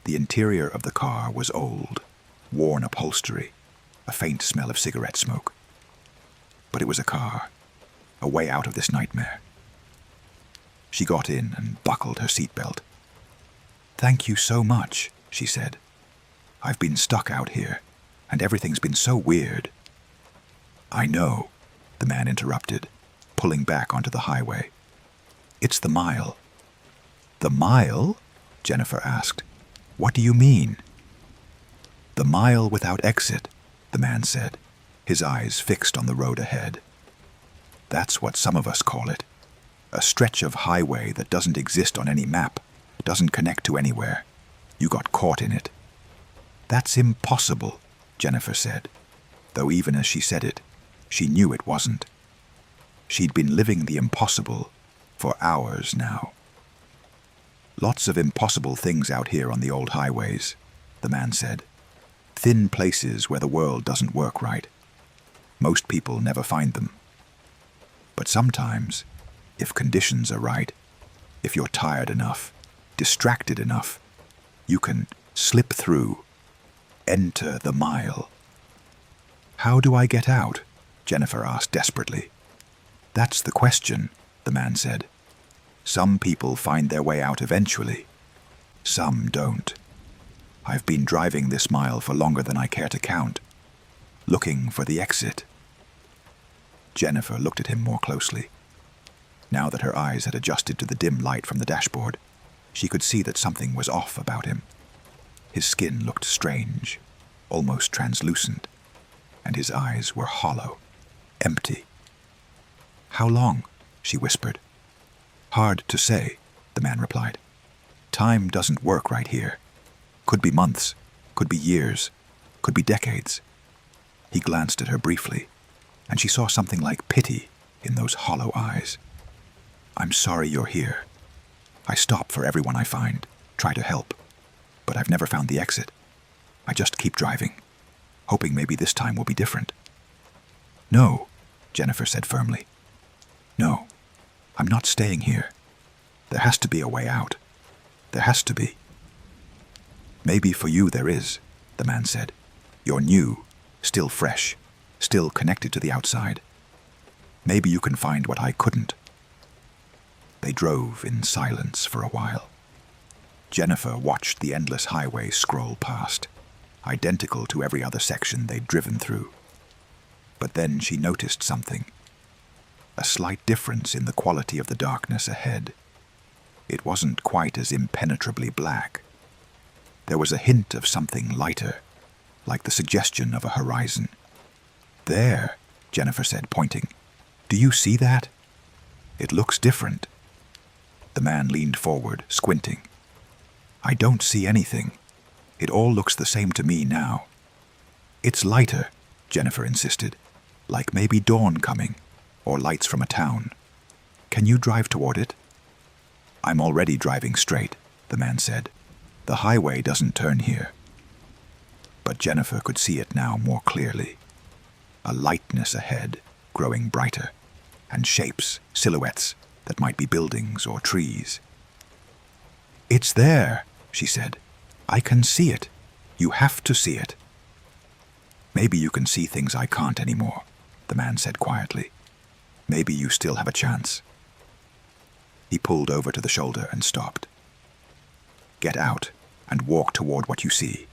The interior of the car was old, worn upholstery, a faint smell of cigarette smoke. But it was a car, a way out of this nightmare. She got in and buckled her seatbelt. "Thank you so much," she said. "I've been stuck out here, and everything's been so weird." "I know," the man interrupted, pulling back onto the highway. "It's the mile." "The mile?" Jennifer asked. "What do you mean?" "The mile without exit," the man said, his eyes fixed on the road ahead. That's what some of us call it. A stretch of highway that doesn't exist on any map, doesn't connect to anywhere. You got caught in it. That's impossible, Jennifer said, though even as she said it, she knew it wasn't. She'd been living the impossible for hours now. Lots of impossible things out here on the old highways, the man said. Thin places where the world doesn't work right. Most people never find them. But sometimes, if conditions are right, if you're tired enough, distracted enough, you can slip through, enter the mile. How do I get out? Jennifer asked desperately. That's the question, the man said. Some people find their way out eventually. Some don't. I've been driving this mile for longer than I care to count, looking for the exit. Jennifer looked at him more closely. Now that her eyes had adjusted to the dim light from the dashboard, she could see that something was off about him. His skin looked strange, almost translucent, and his eyes were hollow, empty. How long? She whispered. Hard to say, the man replied. Time doesn't work right here. Could be months, could be years, could be decades. He glanced at her briefly, and she saw something like pity in those hollow eyes. I'm sorry you're here. I stop for everyone I find, try to help, but I've never found the exit. I just keep driving, hoping maybe this time will be different. No, Jennifer said firmly. No, I'm not staying here. There has to be a way out. There has to be. Maybe for you there is, the man said. You're new, still fresh, still connected to the outside. Maybe you can find what I couldn't. They drove in silence for a while. Jennifer watched the endless highway scroll past, identical to every other section they'd driven through. But then she noticed something. A slight difference in the quality of the darkness ahead. It wasn't quite as impenetrably black. There was a hint of something lighter, like the suggestion of a horizon. There, Jennifer said, pointing. Do you see that? It looks different. The man leaned forward, squinting. I don't see anything. It all looks the same to me now. It's lighter, Jennifer insisted, like maybe dawn coming, or lights from a town. Can you drive toward it? I'm already driving straight, the man said. The highway doesn't turn here. But Jennifer could see it now more clearly. A lightness ahead, growing brighter, and shapes, silhouettes, that might be buildings or trees. It's there, she said. I can see it. You have to see it. Maybe you can see things I can't anymore, the man said quietly. Maybe you still have a chance. He pulled over to the shoulder and stopped. Get out and walk toward what you see.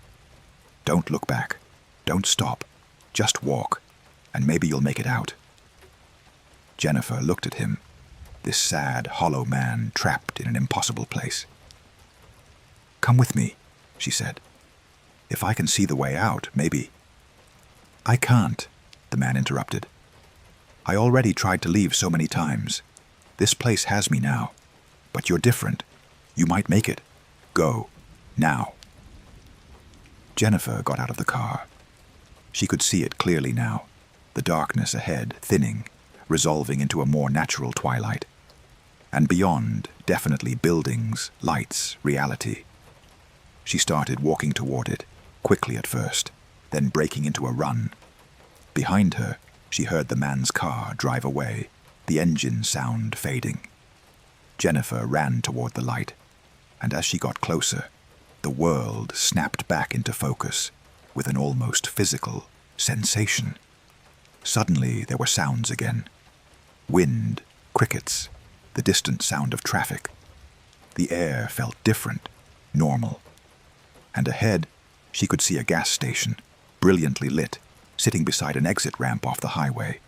Don't look back. Don't stop. Just walk, and maybe you'll make it out. Jennifer looked at him, this sad, hollow man trapped in an impossible place. Come with me, she said. If I can see the way out, maybe. I can't, the man interrupted. I already tried to leave so many times. This place has me now. But you're different. You might make it. Go. Now. Jennifer got out of the car. She could see it clearly now, the darkness ahead thinning, resolving into a more natural twilight. And beyond, definitely buildings, lights, reality. She started walking toward it, quickly at first, then breaking into a run. Behind her, she heard the man's car drive away, the engine sound fading. Jennifer ran toward the light, and as she got closer, the world snapped back into focus with an almost physical sensation. Suddenly there were sounds again. Wind, crickets, the distant sound of traffic. The air felt different, normal. And ahead, she could see a gas station, brilliantly lit, sitting beside an exit ramp off the highway.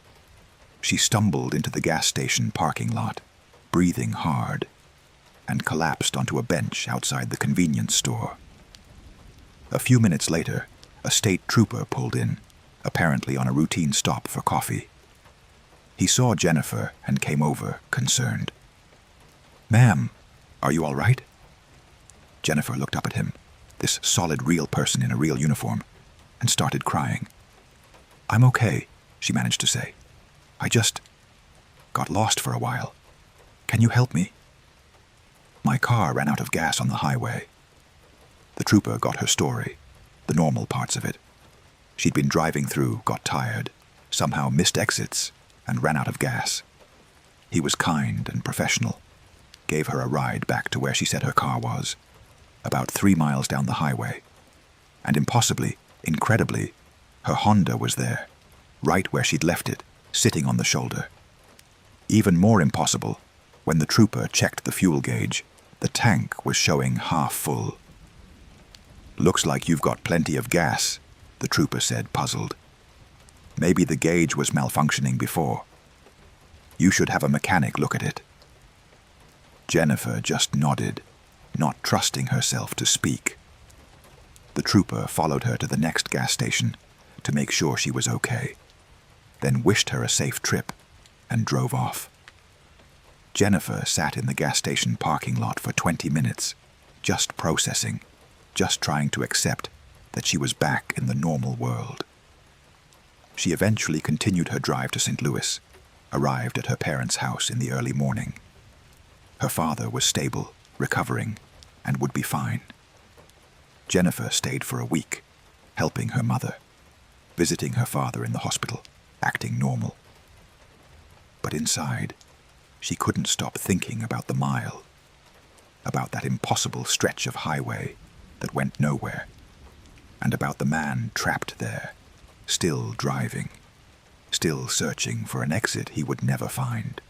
She stumbled into the gas station parking lot, breathing hard, and collapsed onto a bench outside the convenience store. A few minutes later, a state trooper pulled in, apparently on a routine stop for coffee. He saw Jennifer and came over, concerned. "Ma'am, are you all right?" Jennifer looked up at him, this solid, real person in a real uniform, and started crying. "I'm okay," she managed to say. "I just got lost for a while. Can you help me?" "My car ran out of gas on the highway." The trooper got her story, the normal parts of it. She'd been driving through, got tired, somehow missed exits, and ran out of gas. He was kind and professional, gave her a ride back to where she said her car was, about 3 miles down the highway. And impossibly, incredibly, her Honda was there, right where she'd left it, sitting on the shoulder. Even more impossible, when the trooper checked the fuel gauge, the tank was showing half full. "Looks like you've got plenty of gas," the trooper said, puzzled. "Maybe the gauge was malfunctioning before. You should have a mechanic look at it." Jennifer just nodded, not trusting herself to speak. The trooper followed her to the next gas station to make sure she was okay, then wished her a safe trip and drove off. Jennifer sat in the gas station parking lot for 20 minutes, just processing, just trying to accept that she was back in the normal world. She eventually continued her drive to St. Louis, arrived at her parents' house in the early morning. Her father was stable, recovering, and would be fine. Jennifer stayed for a week, helping her mother, visiting her father in the hospital, acting normal. But inside, she couldn't stop thinking about the mile, about that impossible stretch of highway that went nowhere, and about the man trapped there, still driving, still searching for an exit he would never find.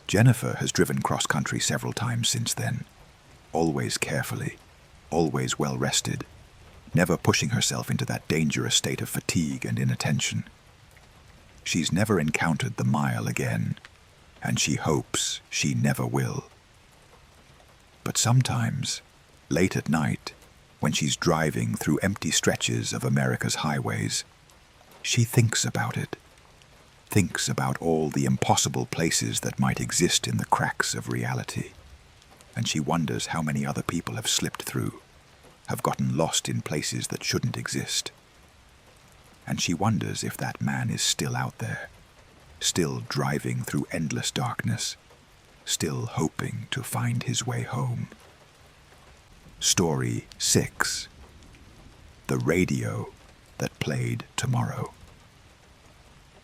Jennifer has driven cross-country several times since then, always carefully, always well-rested, never pushing herself into that dangerous state of fatigue and inattention. She's never encountered the mile again, and she hopes she never will. But sometimes, late at night, when she's driving through empty stretches of America's highways, she thinks about it, thinks about all the impossible places that might exist in the cracks of reality, and she wonders how many other people have slipped through, have gotten lost in places that shouldn't exist. And she wonders if that man is still out there, still driving through endless darkness, still hoping to find his way home. Story 6. The Radio That Played Tomorrow.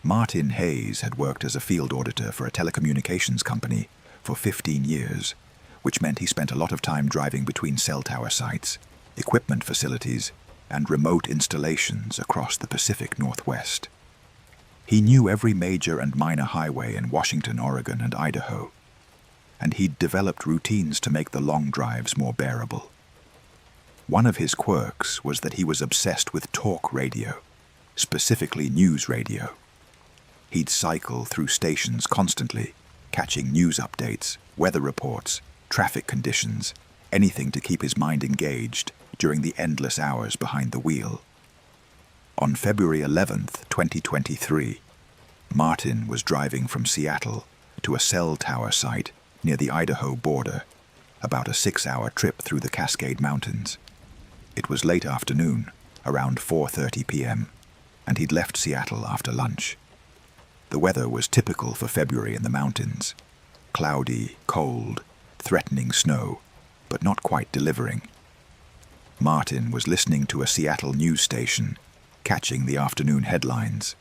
Martin Hayes had worked as a field auditor for a telecommunications company for 15 years, which meant he spent a lot of time driving between cell tower sites, equipment facilities, and remote installations across the Pacific Northwest. He knew every major and minor highway in Washington, Oregon, and Idaho, and he'd developed routines to make the long drives more bearable. One of his quirks was that he was obsessed with talk radio, specifically news radio. He'd cycle through stations constantly, catching news updates, weather reports, traffic conditions, anything to keep his mind engaged during the endless hours behind the wheel. On February 11th, 2023, Martin was driving from Seattle to a cell tower site near the Idaho border, about a 6-hour trip through the Cascade Mountains. It was late afternoon, around 4:30 p.m., and he'd left Seattle after lunch. The weather was typical for February in the mountains. Cloudy, cold, threatening snow, but not quite delivering. Martin was listening to a Seattle news station, catching the afternoon headlines,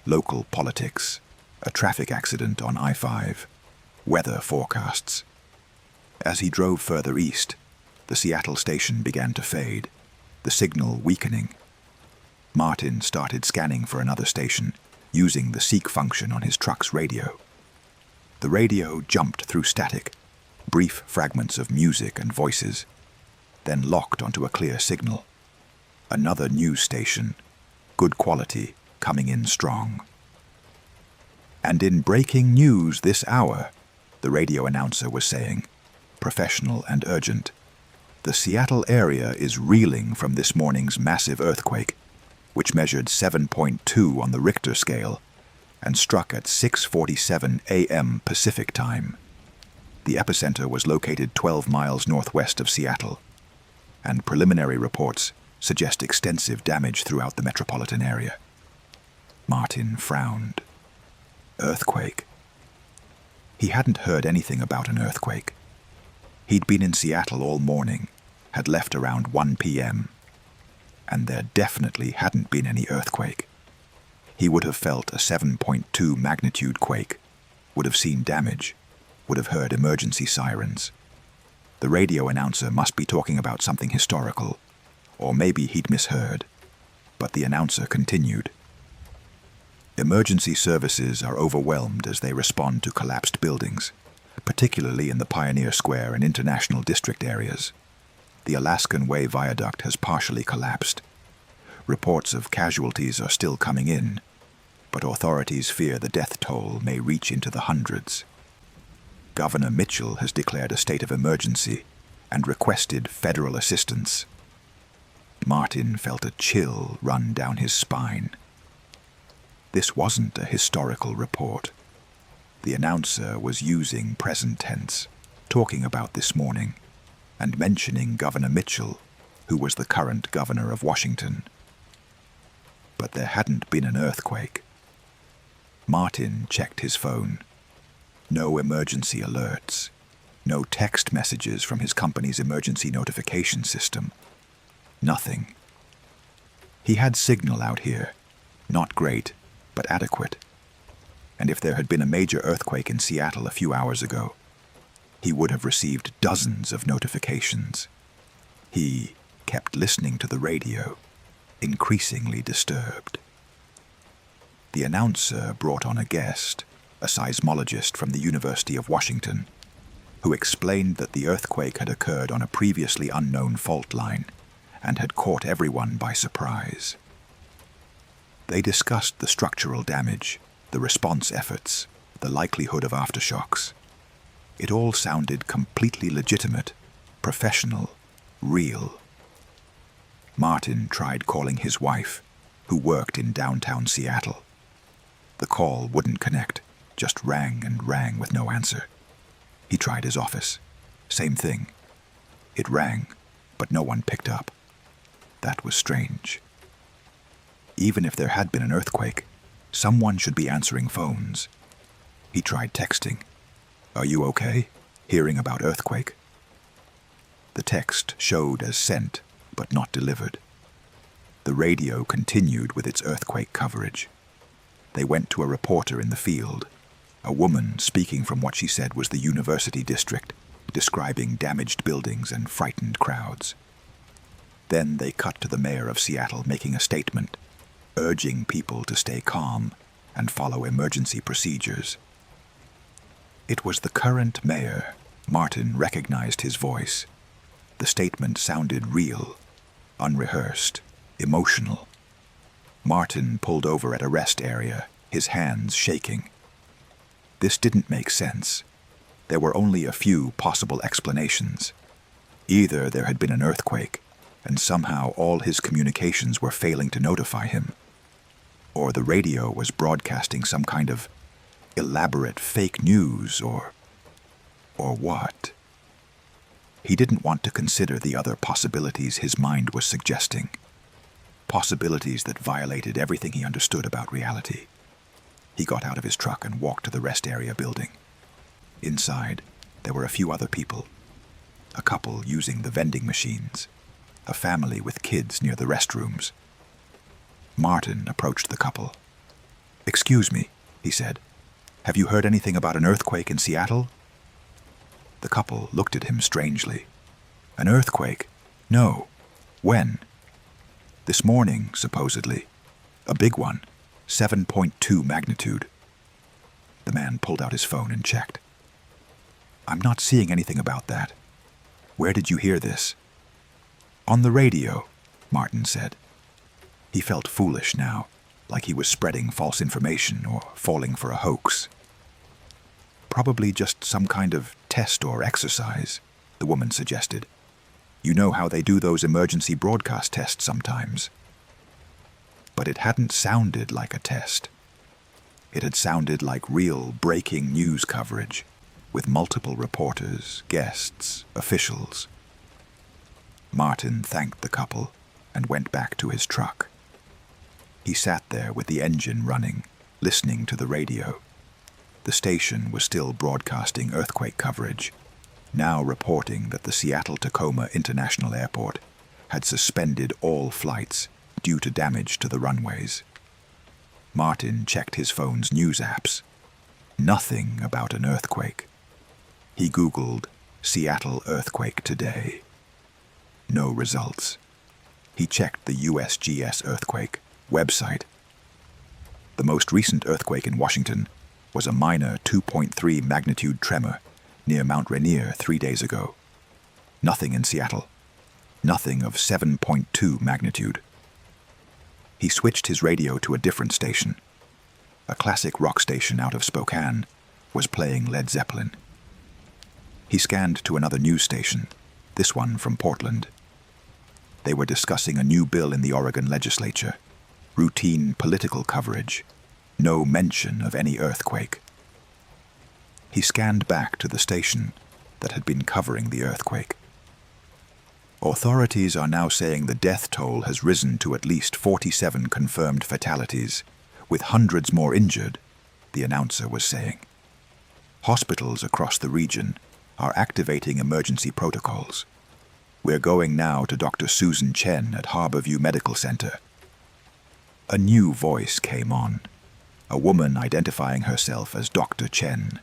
local politics, a traffic accident on I-5, weather forecasts. As he drove further east, the Seattle station began to fade, the signal weakening. Martin started scanning for another station, using the seek function on his truck's radio. The radio jumped through static, brief fragments of music and voices, then locked onto a clear signal. Another news station, good quality, coming in strong. "And in breaking news this hour," the radio announcer was saying, professional and urgent, "the Seattle area is reeling from this morning's massive earthquake. which measured 7.2 on the Richter scale and struck at 6:47 a.m. Pacific time. The epicenter was located 12 miles northwest of Seattle, and preliminary reports suggest extensive damage throughout the metropolitan area. Martin frowned. Earthquake. He hadn't heard anything about an earthquake. He'd been in Seattle all morning, had left around 1 p.m., and there definitely hadn't been any earthquake. He would have felt a 7.2 magnitude quake, would have seen damage, would have heard emergency sirens. The radio announcer must be talking about something historical, or maybe he'd misheard, but the announcer continued. Emergency services are overwhelmed as they respond to collapsed buildings, particularly in the Pioneer Square and International District areas. The Alaskan Way Viaduct has partially collapsed. Reports of casualties are still coming in, but authorities fear the death toll may reach into the hundreds. Governor Mitchell has declared a state of emergency and requested federal assistance. Martin felt a chill run down his spine. This wasn't a historical report. The announcer was using present tense, talking about this morning, and mentioning Governor Mitchell, who was the current governor of Washington. But there hadn't been an earthquake. Martin checked his phone. No emergency alerts. No text messages from his company's emergency notification system. Nothing. He had signal out here. Not great, but adequate. And if there had been a major earthquake in Seattle a few hours ago, he would have received dozens of notifications. He kept listening to the radio, increasingly disturbed. The announcer brought on a guest, a seismologist from the University of Washington, who explained that the earthquake had occurred on a previously unknown fault line and had caught everyone by surprise. They discussed the structural damage, the response efforts, the likelihood of aftershocks. It all sounded completely legitimate, professional, real. Martin tried calling his wife, who worked in downtown Seattle. The call wouldn't connect, just rang and rang with no answer. He tried his office. Same thing. It rang, but no one picked up. That was strange. Even if there had been an earthquake, someone should be answering phones. He tried texting. "Are you okay? Hearing about earthquake?" The text showed as sent, but not delivered. The radio continued with its earthquake coverage. They went to a reporter in the field, a woman speaking from what she said was the University District, describing damaged buildings and frightened crowds. Then they cut to the mayor of Seattle making a statement, urging people to stay calm and follow emergency procedures. It was the current mayor. Martin recognized his voice. The statement sounded real, unrehearsed, emotional. Martin pulled over at a rest area, his hands shaking. This didn't make sense. There were only a few possible explanations. Either there had been an earthquake, and somehow all his communications were failing to notify him, or the radio was broadcasting some kind of elaborate fake news, or what? He didn't want to consider the other possibilities his mind was suggesting, possibilities that violated everything he understood about reality. He got out of his truck and walked to the rest area building. Inside, there were a few other people, a couple using the vending machines, a family with kids near the restrooms. Martin approached the couple. "Excuse me," he said. "Have you heard anything about an earthquake in Seattle?" The couple looked at him strangely. "An earthquake? No. When?" "This morning, supposedly. A big one. 7.2 magnitude." The man pulled out his phone and checked. "I'm not seeing anything about that. Where did you hear this?" "On the radio," Martin said. He felt foolish now, like he was spreading false information or falling for a hoax. "Probably just some kind of test or exercise," the woman suggested. "You know how they do those emergency broadcast tests sometimes." But it hadn't sounded like a test. It had sounded like real breaking news coverage, with multiple reporters, guests, officials. Martin thanked the couple and went back to his truck. He sat there with the engine running, listening to the radio. The station was still broadcasting earthquake coverage, now reporting that the Seattle-Tacoma International Airport had suspended all flights due to damage to the runways. Martin checked his phone's news apps. Nothing about an earthquake. He Googled Seattle earthquake today. No results. He checked the USGS earthquake website. The most recent earthquake in Washington was a minor 2.3 magnitude tremor near Mount Rainier 3 days ago. Nothing in Seattle. Nothing of 7.2 magnitude. He switched his radio to a different station. A classic rock station out of Spokane was playing Led Zeppelin. He scanned to another news station, this one from Portland. They were discussing a new bill in the Oregon legislature. Routine political coverage. No mention of any earthquake. He scanned back to the station that had been covering the earthquake. Authorities are now saying the death toll has risen to at least 47 confirmed fatalities, with hundreds more injured, the announcer was saying. Hospitals across the region are activating emergency protocols. We're going now to Dr. Susan Chen at Harborview Medical Center. A new voice came on, a woman identifying herself as Dr. Chen,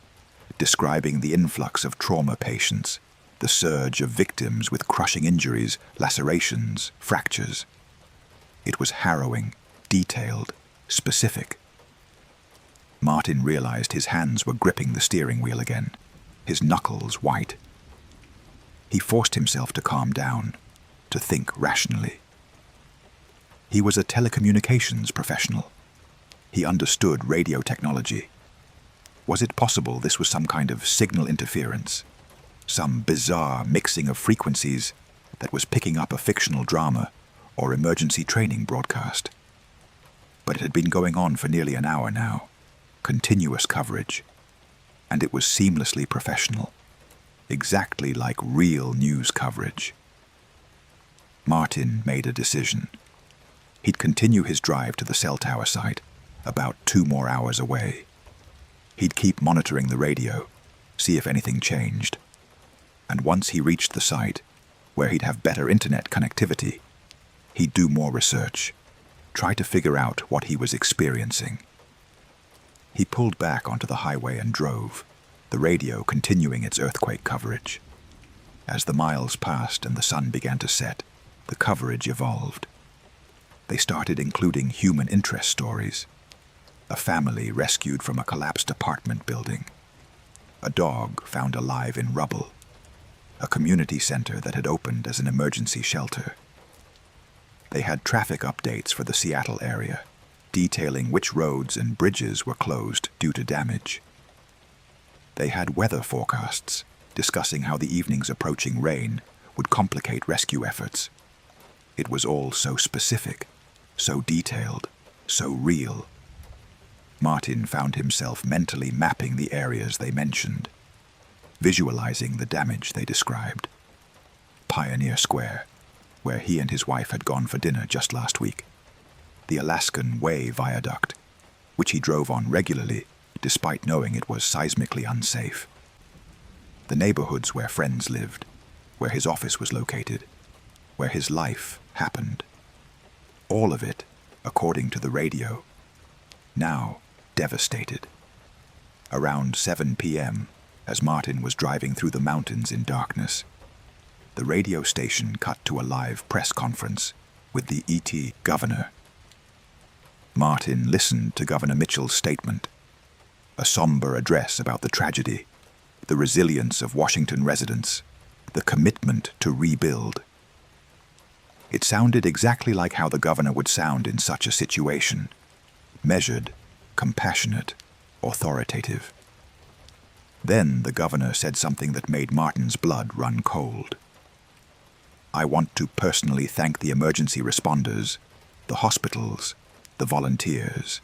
describing the influx of trauma patients, the surge of victims with crushing injuries, lacerations, fractures. It was harrowing, detailed, specific. Martin realized his hands were gripping the steering wheel again, his knuckles white. He forced himself to calm down, to think rationally. He was a telecommunications professional. He understood radio technology. Was it possible this was some kind of signal interference? Some bizarre mixing of frequencies that was picking up a fictional drama or emergency training broadcast? But it had been going on for nearly an hour now. Continuous coverage. And it was seamlessly professional. Exactly like real news coverage. Martin made a decision. He'd continue his drive to the cell tower site, about 2 more hours away. He'd keep monitoring the radio, see if anything changed. And once he reached the site, where he'd have better internet connectivity, he'd do more research, try to figure out what he was experiencing. He pulled back onto the highway and drove, the radio continuing its earthquake coverage. As the miles passed and the sun began to set, the coverage evolved. They started including human interest stories. A family rescued from a collapsed apartment building. A dog found alive in rubble. A community center that had opened as an emergency shelter. They had traffic updates for the Seattle area, detailing which roads and bridges were closed due to damage. They had weather forecasts, discussing how the evening's approaching rain would complicate rescue efforts. It was all so specific, so detailed, so real. Martin found himself mentally mapping the areas they mentioned, visualizing the damage they described. Pioneer Square, where he and his wife had gone for dinner just last week. The Alaskan Way Viaduct, which he drove on regularly, despite knowing it was seismically unsafe. The neighborhoods where friends lived, where his office was located, where his life happened. All of it, according to the radio, now devastated. Around 7 p.m., as Martin was driving through the mountains in darkness, the radio station cut to a live press conference with the ET governor. Martin listened to Governor Mitchell's statement, a somber address about the tragedy, the resilience of Washington residents, the commitment to rebuild. It sounded exactly like how the governor would sound in such a situation, measured, compassionate, authoritative. Then the governor said something that made Martin's blood run cold. I want to personally thank the emergency responders, the hospitals, the volunteers,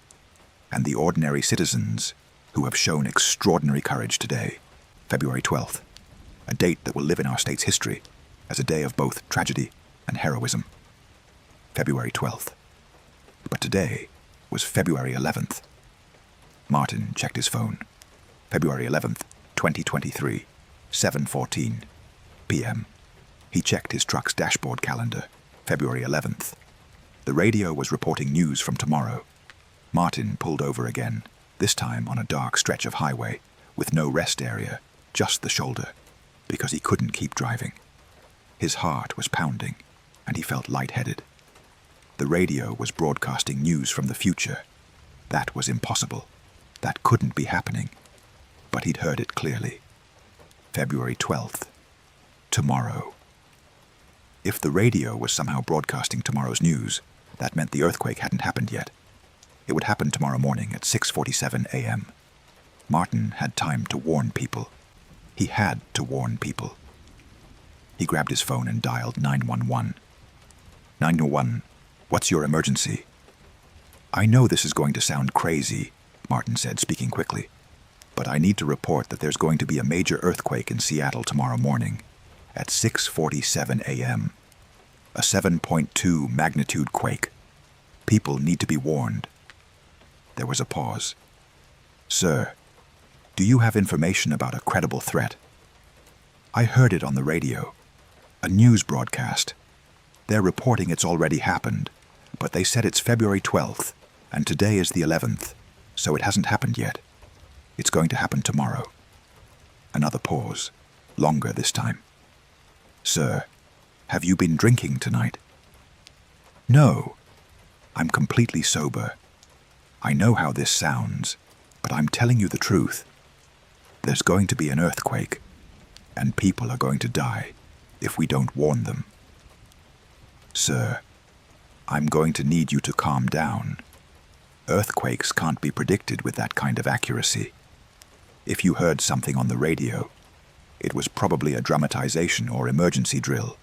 and the ordinary citizens who have shown extraordinary courage today, February 12th, a date that will live in our state's history as a day of both tragedy and heroism. February 12th. But today was February 11th. Martin checked his phone. February 11th, 2023, 7:14 p.m. He checked his truck's dashboard calendar. February 11th. The radio was reporting news from tomorrow. Martin pulled over again, this time on a dark stretch of highway with no rest area, just the shoulder, because he couldn't keep driving. His heart was pounding, and he felt lightheaded. The radio was broadcasting news from the future. That was impossible. That couldn't be happening. But he'd heard it clearly. February 12th. Tomorrow. If the radio was somehow broadcasting tomorrow's news, that meant the earthquake hadn't happened yet. It would happen tomorrow morning at 6:47 a.m. Martin had time to warn people. He had to warn people. He grabbed his phone and dialed 911. 911, what's your emergency? I know this is going to sound crazy, Martin said, speaking quickly, but I need to report that there's going to be a major earthquake in Seattle tomorrow morning at 6:47 a.m. A 7.2 magnitude quake. People need to be warned. There was a pause. Sir, do you have information about a credible threat? I heard it on the radio. A news broadcast. They're reporting it's already happened, but they said it's February 12th, and today is the 11th, so it hasn't happened yet. It's going to happen tomorrow. Another pause, longer this time. Sir, have you been drinking tonight? No, I'm completely sober. I know how this sounds, but I'm telling you the truth. There's going to be an earthquake, and people are going to die if we don't warn them. Sir, I'm going to need you to calm down. Earthquakes can't be predicted with that kind of accuracy. If you heard something on the radio, it was probably a dramatization or emergency drill.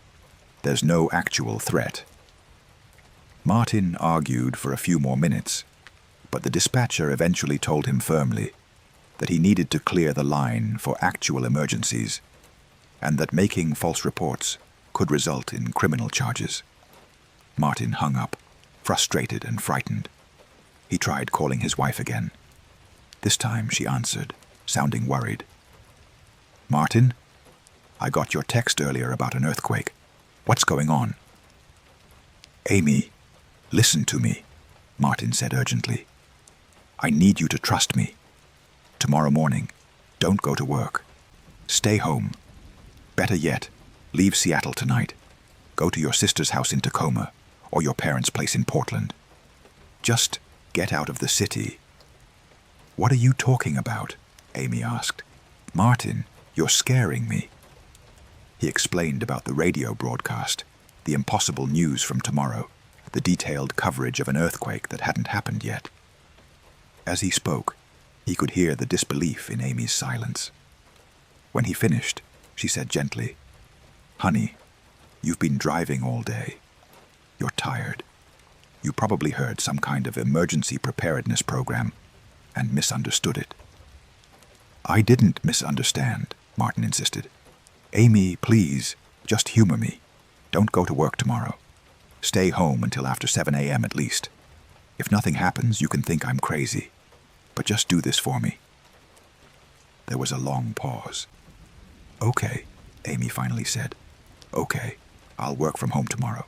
There's no actual threat. Martin argued for a few more minutes, but the dispatcher eventually told him firmly that he needed to clear the line for actual emergencies, and that making false reports could result in criminal charges. Martin hung up, frustrated and frightened. He tried calling his wife again. This time she answered, sounding worried. Martin, I got your text earlier about an earthquake. What's going on? Amy, listen to me, Martin said urgently. I need you to trust me. Tomorrow morning, don't go to work. Stay home. Better yet, leave Seattle tonight. Go to your sister's house in Tacoma or your parents' place in Portland. Just get out of the city. What are you talking about? Amy asked. Martin, you're scaring me. He explained about the radio broadcast, the impossible news from tomorrow, the detailed coverage of an earthquake that hadn't happened yet. As he spoke, he could hear the disbelief in Amy's silence. When he finished, she said gently, Honey, you've been driving all day. You're tired. You probably heard some kind of emergency preparedness program and misunderstood it. I didn't misunderstand, Martin insisted. Amy, please, just humor me. Don't go to work tomorrow. Stay home until after 7 a.m. at least. If nothing happens, you can think I'm crazy. But just do this for me. There was a long pause. Okay, Amy finally said. Okay, I'll work from home tomorrow.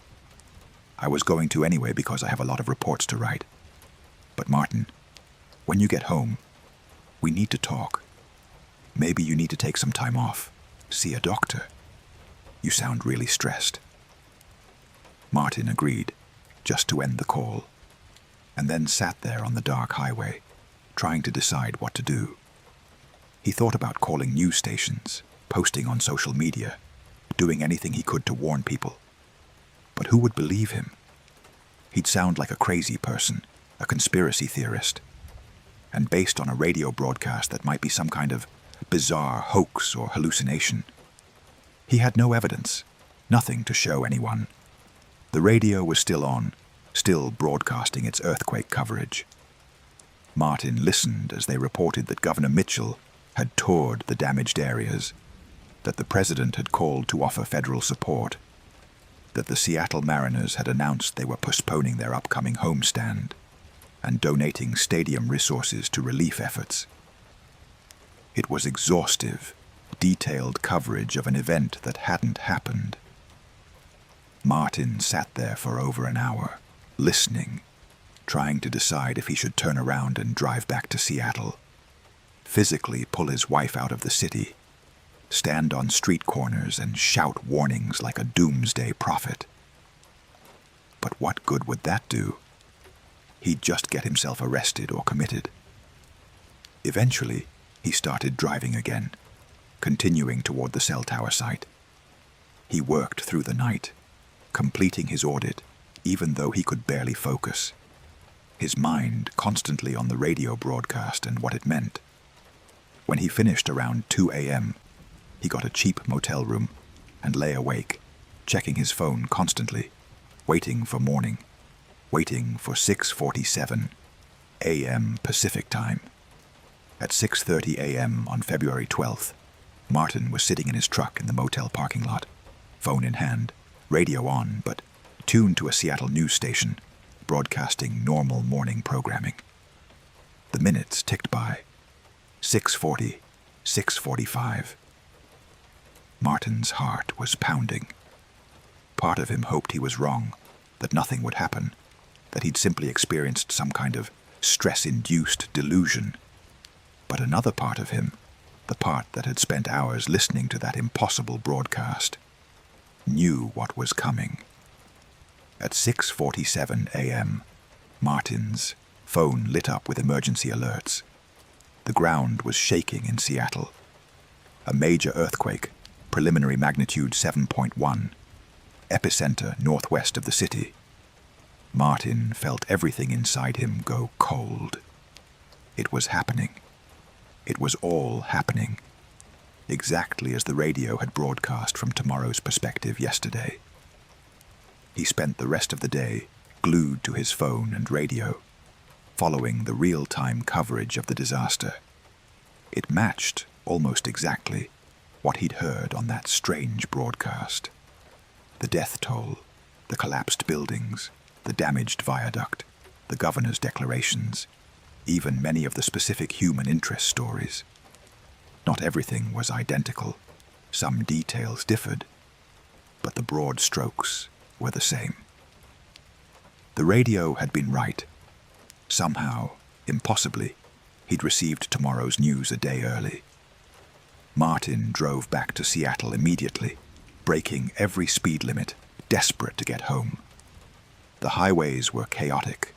I was going to anyway because I have a lot of reports to write. But Martin, when you get home, we need to talk. Maybe you need to take some time off. See a doctor. You sound really stressed. Martin agreed, just to end the call, and then sat there on the dark highway, trying to decide what to do. He thought about calling news stations, posting on social media, doing anything he could to warn people. But who would believe him? He'd sound like a crazy person, a conspiracy theorist, and based on a radio broadcast that might be some kind of bizarre hoax or hallucination. He had no evidence, nothing to show anyone. The radio was still on, still broadcasting its earthquake coverage. Martin listened as they reported that Governor Mitchell had toured the damaged areas, that the president had called to offer federal support, that the Seattle Mariners had announced they were postponing their upcoming homestand and donating stadium resources to relief efforts. It was exhaustive, detailed coverage of an event that hadn't happened. Martin sat there for over an hour, listening, trying to decide if he should turn around and drive back to Seattle, physically pull his wife out of the city, stand on street corners and shout warnings like a doomsday prophet. But what good would that do? He'd just get himself arrested or committed. Eventually, he started driving again, continuing toward the cell tower site. He worked through the night, completing his audit, even though he could barely focus, his mind constantly on the radio broadcast and what it meant. When he finished around 2 a.m., he got a cheap motel room and lay awake, checking his phone constantly, waiting for morning, waiting for 6:47 a.m. Pacific time. At 6:30 a.m. on February 12th, Martin was sitting in his truck in the motel parking lot, phone in hand, radio on, but tuned to a Seattle news station, broadcasting normal morning programming. The minutes ticked by. 6:40, 6:45. Martin's heart was pounding. Part of him hoped he was wrong, that nothing would happen, that he'd simply experienced some kind of stress-induced delusion. But another part of him, the part that had spent hours listening to that impossible broadcast, knew what was coming. At 6:47 a.m., Martin's phone lit up with emergency alerts. The ground was shaking in Seattle. A major earthquake, preliminary magnitude 7.1, epicenter northwest of the city. Martin felt everything inside him go cold. It was happening. It was all happening, exactly as the radio had broadcast from tomorrow's perspective yesterday. He spent the rest of the day glued to his phone and radio, following the real-time coverage of the disaster. It matched, almost exactly, what he'd heard on that strange broadcast. The death toll, the collapsed buildings, the damaged viaduct, the governor's declarations, even many of the specific human interest stories. Not everything was identical. Some details differed, but the broad strokes were the same. The radio had been right. Somehow, impossibly, he'd received tomorrow's news a day early. Martin drove back to Seattle immediately, breaking every speed limit, desperate to get home. The highways were chaotic,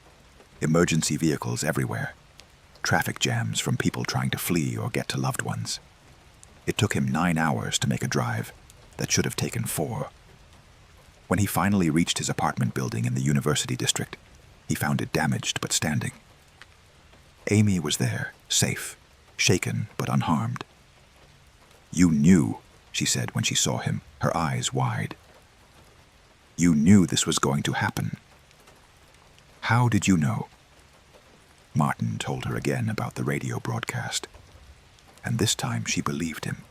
emergency vehicles everywhere, traffic jams from people trying to flee or get to loved ones. It took him 9 hours to make a drive that should have taken 4. When he finally reached his apartment building in the University District, he found it damaged but standing. Amy was there, safe, shaken but unharmed. "You knew," she said when she saw him, her eyes wide. "You knew this was going to happen." "How did you know?" Martin told her again about the radio broadcast, and this time she believed him,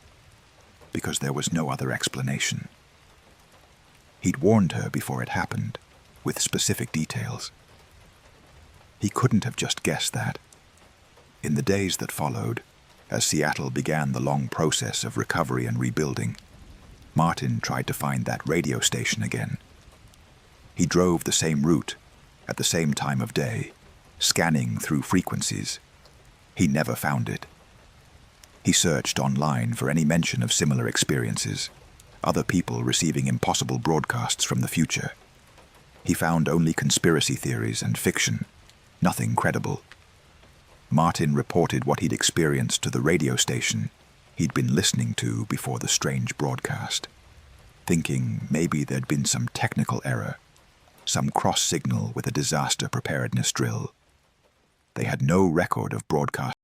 because there was no other explanation. He'd warned her before it happened, with specific details. He couldn't have just guessed that. In the days that followed, as Seattle began the long process of recovery and rebuilding, Martin tried to find that radio station again. He drove the same route, at the same time of day, scanning through frequencies. He never found it. He searched online for any mention of similar experiences, other people receiving impossible broadcasts from the future. He found only conspiracy theories and fiction, nothing credible. Martin reported what he'd experienced to the radio station he'd been listening to before the strange broadcast, thinking maybe there'd been some technical error, some cross signal with a disaster preparedness drill. They had no record of broadcast